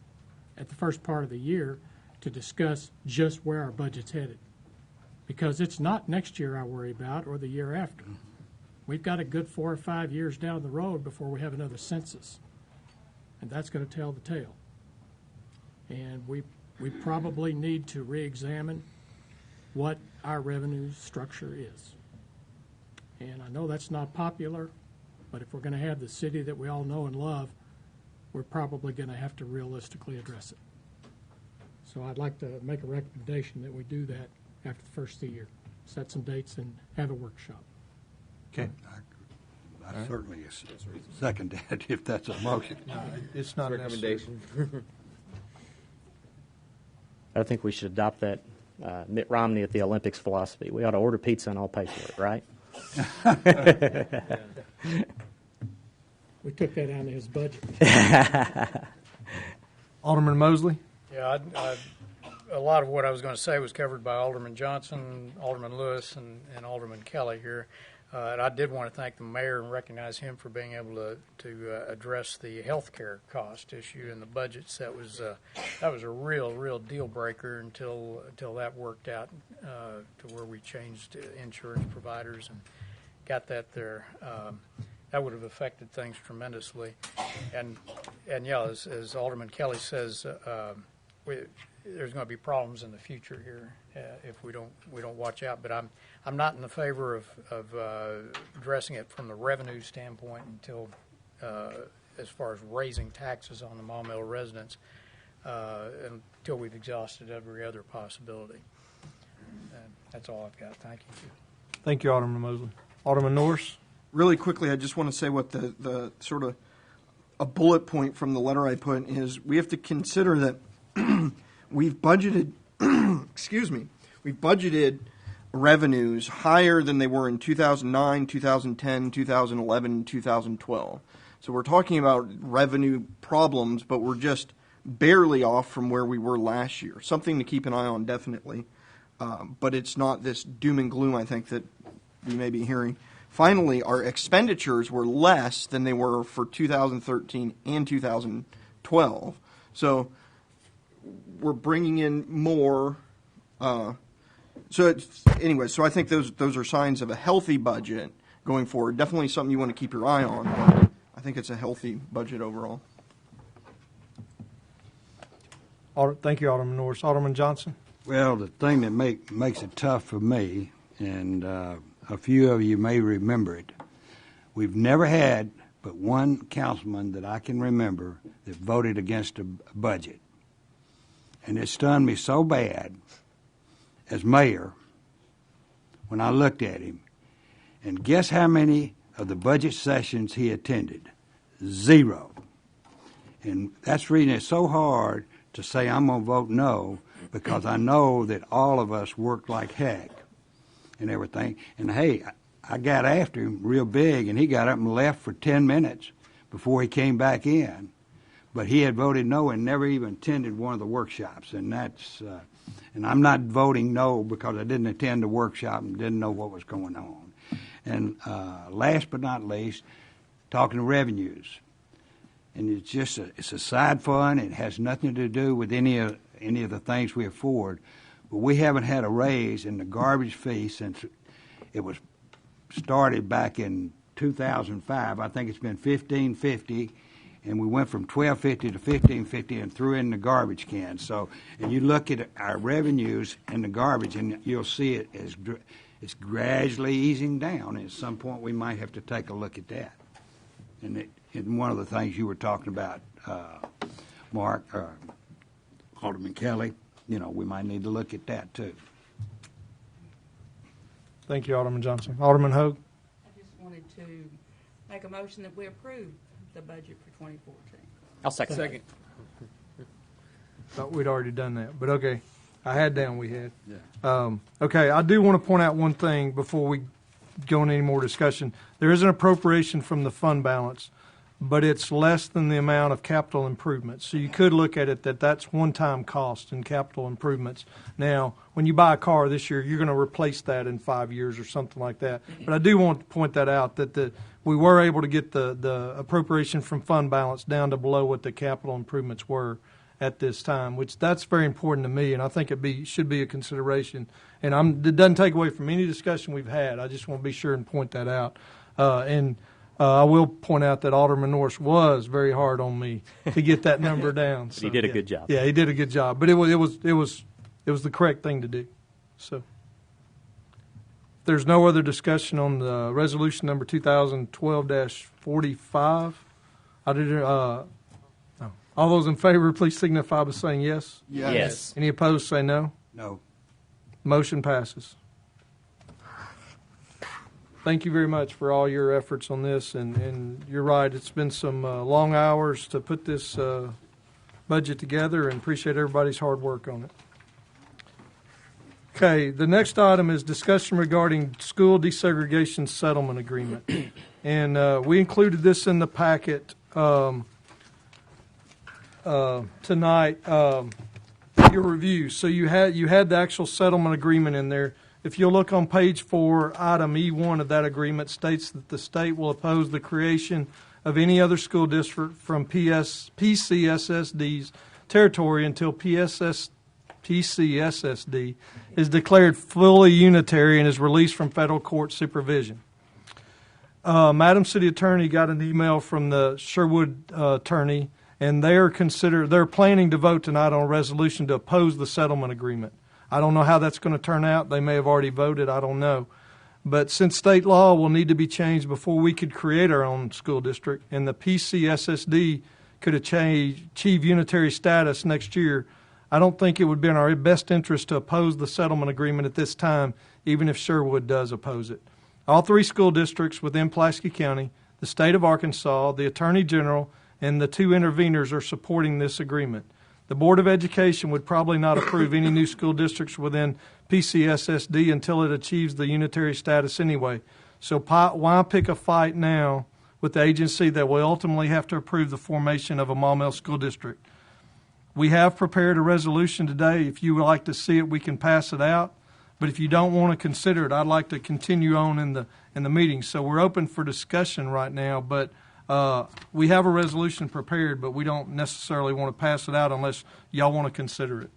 at the first part of the year to discuss just where our budget's headed. Because it's not next year I worry about or the year after. We've got a good 4 or 5 years down the road before we have another census. And that's going to tell the tale. And we probably need to re-examine what our revenue structure is. And I know that's not popular, but if we're going to have the city that we all know and love, we're probably going to have to realistically address it. So I'd like to make a recommendation that we do that after the first of the year. Set some dates and have a workshop. Okay. I certainly second that if that's a motion. It's not a recommendation. I think we should adopt that Mitt Romney at the Olympics philosophy. We ought to order pizza and I'll pay for it, right? We took that out of his budget. Alderman Mosley? Yeah, a lot of what I was going to say was covered by Alderman Johnson, Alderman Lewis, and Alderman Kelly here. And I did want to thank the mayor and recognize him for being able to address the health care cost issue in the budgets. That was a real deal breaker until that worked out to where we changed insurance providers and got that there. That would have affected things tremendously. And yeah, as Alderman Kelly says, there's going to be problems in the future here if we don't watch out. But I'm not in the favor of addressing it from the revenue standpoint until as far as raising taxes on the Maumelle residents until we've exhausted every other possibility. That's all I've got. Thank you. Thank you, Alderman Mosley. Alderman Norris? Really quickly, I just want to say what the sort of a bullet point from the letter I put is we have to consider that we've budgeted, we've budgeted revenues higher than they were in 2009, 2010, 2011, 2012. So we're talking about revenue problems, but we're just barely off from where we were last year. Something to keep an eye on, definitely. But it's not this doom and gloom, I think, that we may be hearing. Finally, our expenditures were less than they were for 2013 and 2012. So we're bringing in more. So I think those are signs of a healthy budget going forward. Definitely something you want to keep your eye on. But I think it's a healthy budget overall. Thank you, Alderman Norris. Alderman Johnson? Well, the thing that makes it tough for me, and a few of you may remember it, we've never had but one councilman that I can remember that voted against a budget. And it stunned me so bad as mayor when I looked at him. And guess how many of the budget sessions he attended? 0. And that's reading it so hard to say I'm going to vote no, because I know that all of us worked like heck and everything. And hey, I got after him real big, and he got up and left for 10 minutes before he came back in. But he had voted no and never even attended one of the workshops. And that's, and I'm not voting no because I didn't attend the workshop and didn't know what was going on. And last but not least, talking to revenues. And it's just it's a side fund. It has nothing to do with any of the things we afford. But we haven't had a raise in the garbage fee since it was started back in 2005. I think it's been $15.50, and we went from $12.50 to $15.50 and threw in the garbage can. So, and you look at our revenues in the garbage, and you'll see it as it's gradually easing down. And at some point, we might have to take a look at that. And one of the things you were talking about, Mark, Alderman Kelly, we might need to look at that too. Thank you, Alderman Johnson. Alderman Hogue? I just wanted to make a motion that we approve the budget for 2014. I'll second. Thought we'd already done that, but okay. I had down we had. Yeah. Okay, I do want to point out one thing before we go into any more discussion. There is an appropriation from the fund balance, but it's less than the amount of capital improvements. So you could look at it that's one-time cost in capital improvements. Now, when you buy a car this year, you're going to replace that in 5 years or something like that. But I do want to point that out, that we were able to get the appropriation from fund balance down to below what the capital improvements were at this time, which that's very important to me, and I think should be a consideration. And it doesn't take away from any discussion we've had. I just want to be sure and point that out. I will point out that Alderman Norris was very hard on me to get that number down. So, he did a good job. Yeah, he did a good job, but it was the correct thing to do. So, if there's no other discussion on the resolution number 2012-45. All those in favor, please signify by saying yes. Yes. Any opposed, say no. No. Motion passes. Thank you very much for all your efforts on this, and you're right, it's been some long hours to put this budget together, and appreciate everybody's hard work on it. Okay, the next item is discussion regarding school desegregation settlement agreement, and we included this in the packet tonight, your review. So you had the actual settlement agreement in there. If you'll look on page 4, item E1 of that agreement states that the state will oppose the creation of any other school district from PCSSD's territory until PCSSD is declared fully unitary and is released from federal court supervision. Madam City Attorney got an email from the Sherwood attorney, and they're planning to vote tonight on a resolution to oppose the settlement agreement. I don't know how that's going to turn out. They may have already voted. I don't know. But since state law will need to be changed before we could create our own school district, and the PCSSD could achieve unitary status next year, I don't think it would be in our best interest to oppose the settlement agreement at this time, even if Sherwood does oppose it. All 3 school districts within Pulaski County, the state of Arkansas, the Attorney General, and the 2 interveners are supporting this agreement. The Board of Education would probably not approve any new school districts within PCSSD until it achieves the unitary status anyway. So why pick a fight now with the agency that will ultimately have to approve the formation of a Maumelle school district? We have prepared a resolution today. If you would like to see it, we can pass it out. But if you don't want to consider it, I'd like to continue on in the meeting. So we're open for discussion right now, but we have a resolution prepared, but we don't necessarily want to pass it out unless y'all want to consider it.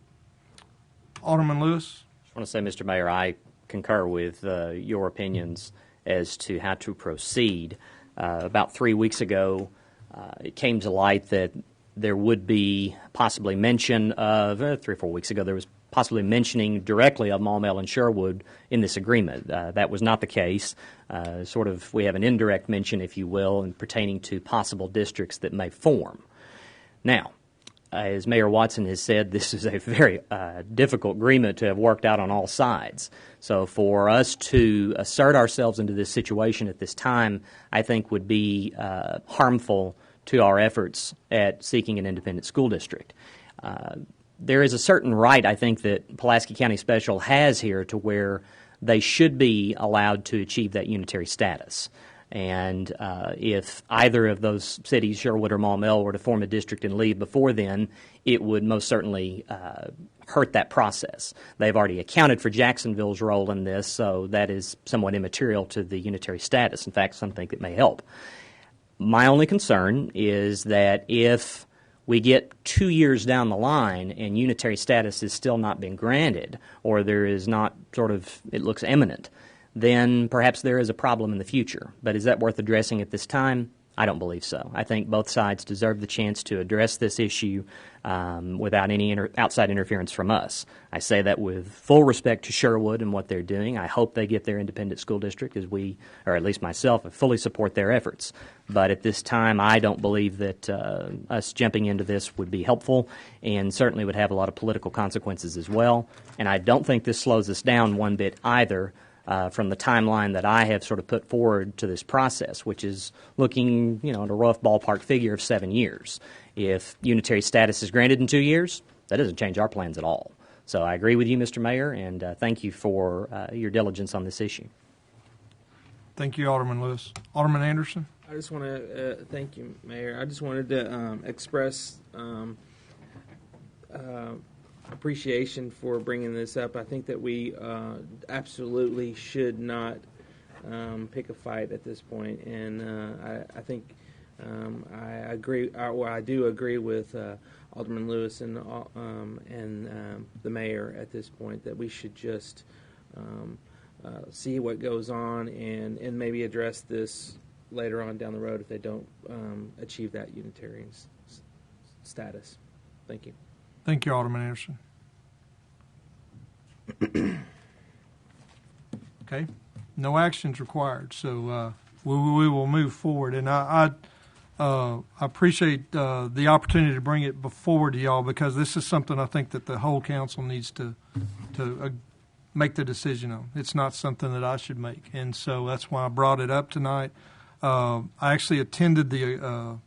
Alderman Lewis? I just want to say, Mr. Mayor, I concur with your opinions as to how to proceed. About 3 weeks ago, it came to light that there would be possibly mention of, 3 or 4 weeks ago, there was possibly mentioning directly of Maumelle and Sherwood in this agreement. That was not the case. We have an indirect mention, if you will, in pertaining to possible districts that may form. Now, as Mayor Watson has said, this is a very difficult agreement to have worked out on all sides. So for us to assert ourselves into this situation at this time, I think would be harmful to our efforts at seeking an independent school district. There is a certain right, I think, that Pulaski County Special has here to where they should be allowed to achieve that unitary status. And if either of those cities, Sherwood or Maumelle, were to form a district and leave before then, it would most certainly hurt that process. They've already accounted for Jacksonville's role in this, so that is somewhat immaterial to the unitary status. In fact, something that may help. My only concern is that if we get 2 years down the line and unitary status is still not being granted, or there is not it looks imminent, then perhaps there is a problem in the future. But is that worth addressing at this time? I don't believe so. I think both sides deserve the chance to address this issue without any outside interference from us. I say that with full respect to Sherwood and what they're doing. I hope they get their independent school district, as we, or at least myself, fully support their efforts. But at this time, I don't believe that us jumping into this would be helpful, and certainly would have a lot of political consequences as well. And I don't think this slows us down one bit either. From the timeline that I have sort of put forward to this process, which is looking, at a rough ballpark figure of 7 years. If unitary status is granted in 2 years, that doesn't change our plans at all. So I agree with you, Mr. Mayor, and thank you for your diligence on this issue. Thank you, Alderman Lewis. Alderman Anderson? I just want to thank you, Mayor. I just wanted to express appreciation for bringing this up. I think that we absolutely should not pick a fight at this point, and I think I agree. I do agree with Alderman Lewis and the mayor at this point that we should just see what goes on and maybe address this later on down the road if they don't achieve that Unitarian status. Thank you. Thank you, Alderman Anderson. Okay, no actions required, so we will move forward. And I appreciate the opportunity to bring it forward to y'all, because this is something I think that the whole council needs to make the decision on. It's not something that I should make, and so that's why I brought it up tonight. I actually attended the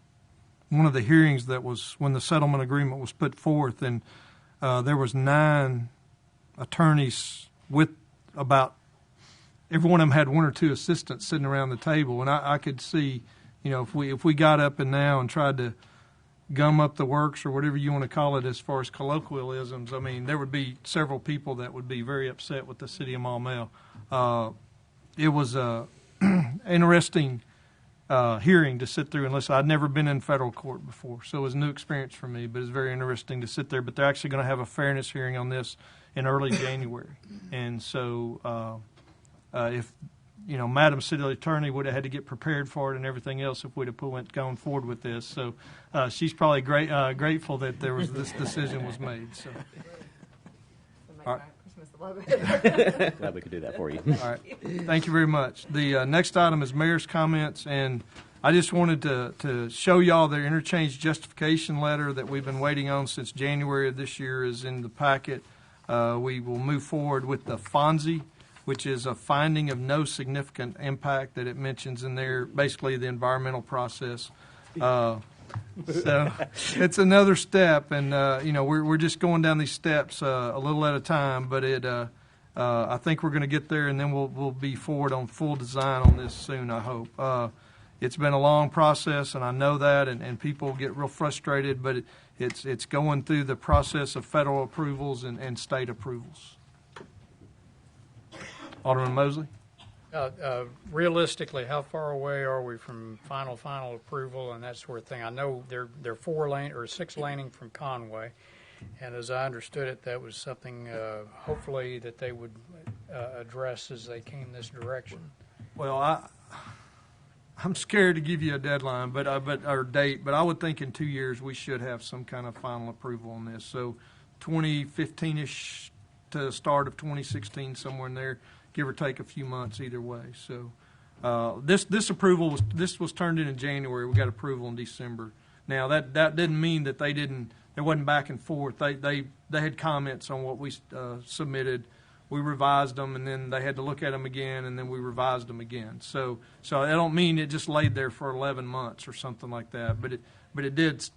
one of the hearings that was when the settlement agreement was put forth, and there was 9 attorneys with about every one of them had 1 or 2 assistants sitting around the table, and I could see, if we got up and now and tried to gum up the works or whatever you want to call it as far as colloquialisms, I mean, there would be several people that would be very upset with the city of Maumelle. It was a interesting hearing to sit through and listen. I'd never been in federal court before, so it was a new experience for me, but it's very interesting to sit there. But they're actually going to have a fairness hearing on this in early January. And so if Madam City Attorney would have had to get prepared for it and everything else if we'd have gone forward with this. So she's probably grateful that this decision was made. So. All right. Glad we could do that for you. All right. Thank you very much. The next item is mayor's comments, and I just wanted to show y'all their interchange justification letter that we've been waiting on since January of this year is in the packet. We will move forward with the FONSI, which is a finding of no significant impact that it mentions in there, basically the environmental process. So it's another step, and we're just going down these steps a little at a time. But I think we're going to get there, and then we'll be forward on full design on this soon, I hope. It's been a long process, and I know that, and people get real frustrated. But it's going through the process of federal approvals and state approvals. Alderman Mosley. Realistically, how far away are we from final approval and that sort of thing? I know they're 4-lane or 6-laning from Conway, and as I understood it, that was something hopefully that they would address as they came this direction. Well, I'm scared to give you a deadline, or date, but I would think in 2 years we should have some kind of final approval on this. So 2015-ish to the start of 2016, somewhere in there, give or take a few months either way. So this approval was turned in January. We got approval in December. Now that didn't mean that there wasn't back and forth. They had comments on what we submitted. We revised them, and then they had to look at them again, and then we revised them again. So I don't mean it just laid there for 11 months or something like that, but it did.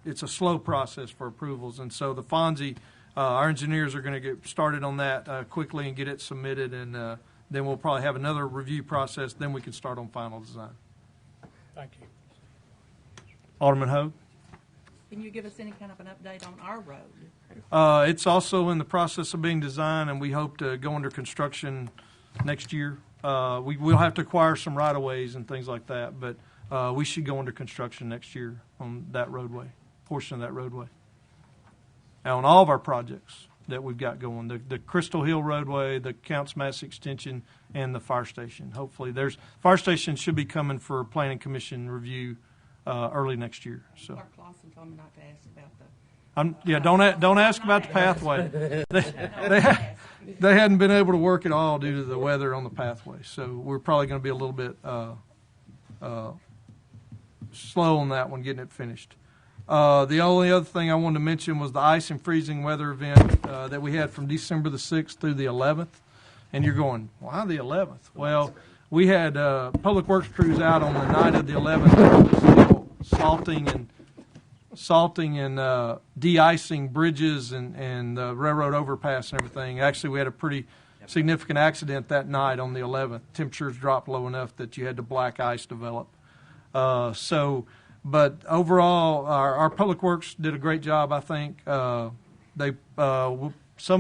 It's a slow process for approvals, and so the FONSI. Our engineers are going to get started on that quickly and get it submitted, and then we'll probably have another review process. Then we can start on final design. Thank you. Alderman Hogue. Can you give us any kind of an update on our road? It's also in the process of being designed, and we hope to go under construction next year. We'll have to acquire some right-of-ways and things like that, but we should go under construction next year on that roadway, portion of that roadway. On all of our projects that we've got going, the Crystal Hill roadway, the Counts Mass extension, and the fire station. Hopefully, fire station should be coming for planning commission review early next year. So. Clark Lawson told me not to ask about the. Don't ask about the pathway. They hadn't been able to work at all due to the weather on the pathway. So we're probably going to be a little bit slow on that one, getting it finished. The only other thing I wanted to mention was the ice and freezing weather event that we had from December the 6th through the 11th. And you're going, why the 11th? Well, we had public works crews out on the night of the 11th, salting and de-icing bridges and the railroad overpass and everything. Actually, we had a pretty significant accident that night on the 11th. Temperatures dropped low enough that you had the black ice develop. But overall, our public works did a great job. I think some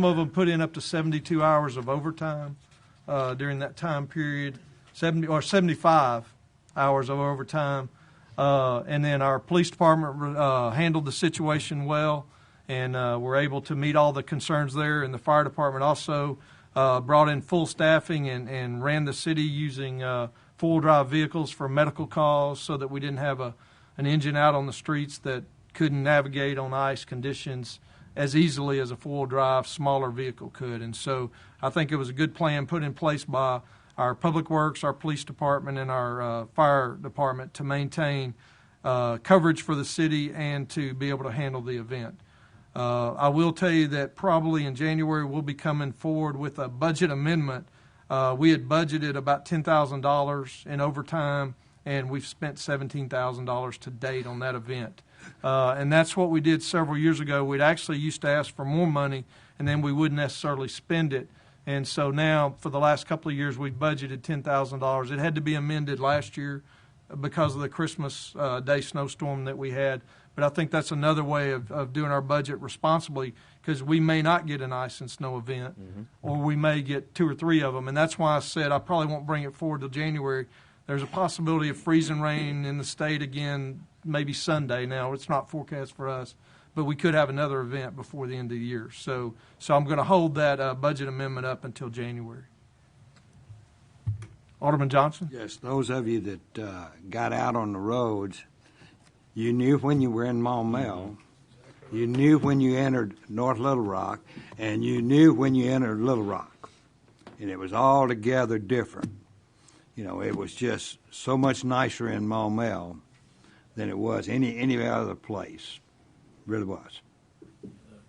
of them put in up to 72 hours of overtime during that time period, 75 hours of overtime. And then our police department handled the situation well, and were able to meet all the concerns there. And the fire department also brought in full staffing and ran the city using full drive vehicles for medical calls, so that we didn't have an engine out on the streets that couldn't navigate on ice conditions as easily as a four-wheel drive smaller vehicle could. And so I think it was a good plan put in place by our public works, our police department, and our fire department to maintain coverage for the city and to be able to handle the event. I will tell you that probably in January we'll be coming forward with a budget amendment. We had budgeted about $10,000 in overtime, and we've spent $17,000 to date on that event. And that's what we did several years ago. We'd actually used to ask for more money, and then we wouldn't necessarily spend it. And so now, for the last couple of years, we've budgeted $10,000. It had to be amended last year because of the Christmas Day snowstorm that we had. But I think that's another way of doing our budget responsibly, because we may not get an ice and snow event, or we may get 2 or 3 of them. And that's why I said I probably won't bring it forward till January. There's a possibility of freezing rain in the state again, maybe Sunday. Now, it's not forecast for us, but we could have another event before the end of the year. So I'm going to hold that budget amendment up until January. Alderman Johnson? Yes, those of you that got out on the roads, you knew when you were in Maumelle, you knew when you entered North Little Rock, and you knew when you entered Little Rock. And it was altogether different. You know, it was just so much nicer in Maumelle than it was any other place. Really was.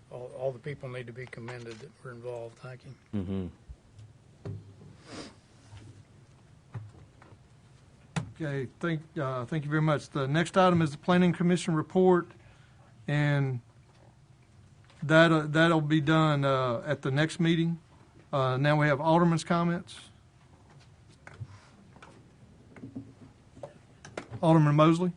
All the people need to be commended that were involved. Thank you. Mm-hmm. Okay, thank you very much. The next item is the Planning Commission report, and that'll be done at the next meeting. Now we have Alderman's comments. Alderman Mosley.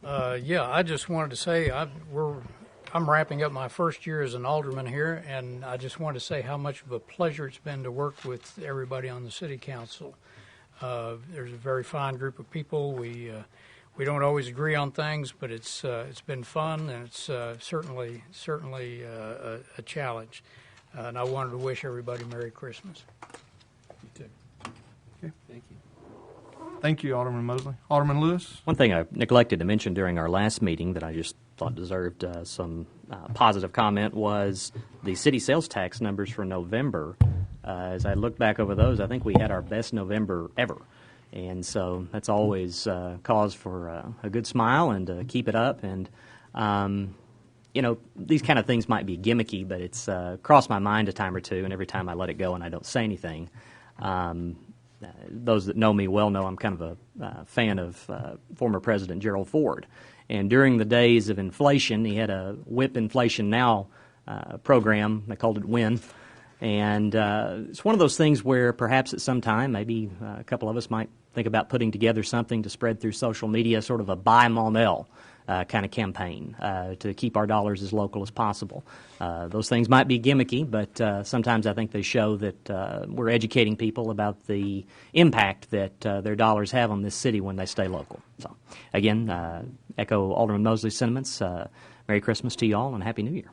Yeah, I just wanted to say I'm wrapping up my first year as an alderman here, and I just wanted to say how much of a pleasure it's been to work with everybody on the city council. There's a very fine group of people. We don't always agree on things, but it's been fun, and it's certainly a challenge. And I wanted to wish everybody Merry Christmas. You too. Okay. Thank you. Thank you, Alderman Mosley. Alderman Lewis. One thing I neglected to mention during our last meeting that I just thought deserved some positive comment was the city sales tax numbers for November. As I look back over those, I think we had our best November ever. And so that's always cause for a good smile and to keep it up. And, these kind of things might be gimmicky, but it's crossed my mind a time or two, and every time I let it go and I don't say anything. Those that know me well know I'm kind of a fan of former President Gerald Ford. And during the days of inflation, he had a Whip Inflation Now program. They called it WIN. And it's one of those things where perhaps at some time, maybe a couple of us might think about putting together something to spread through social media, sort of a Buy Maumelle kind of campaign to keep our dollars as local as possible. Those things might be gimmicky, but sometimes I think they show that we're educating people about the impact that their dollars have on this city when they stay local. So, again, echo Alderman Mosley's sentiments. Merry Christmas to you all and Happy New Year.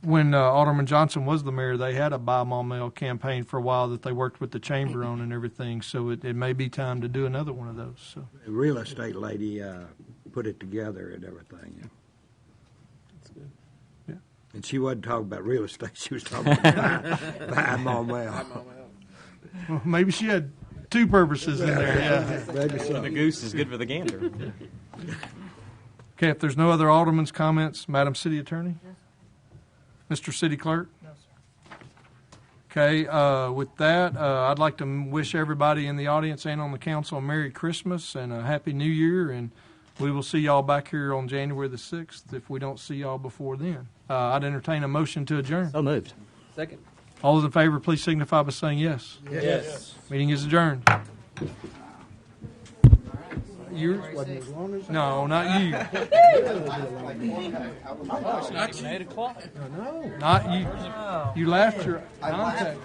When Alderman Johnson was the mayor, they had a Buy Maumelle campaign for a while that they worked with the chamber on and everything, so it may be time to do another one of those. So. The real estate lady put it together and everything. Yeah. That's good. Yeah. And she wasn't talking about real estate. She was talking about Buy Maumelle. Well, maybe she had two purposes in there. Yeah. Maybe so. The goose is good for the gander. Okay, if there's no other alderman's comments, Madam City Attorney? Mr. City Clerk? No, sir. Okay, with that, I'd like to wish everybody in the audience and on the council a Merry Christmas and a Happy New Year, and we will see y'all back here on January the 6th if we don't see y'all before then. I'd entertain a motion to adjourn. So moved. Second. All those in favor, please signify by saying yes. Yes. Meeting is adjourned. Yours? No, not you. It's not 8 o'clock. Not you. You left your contact.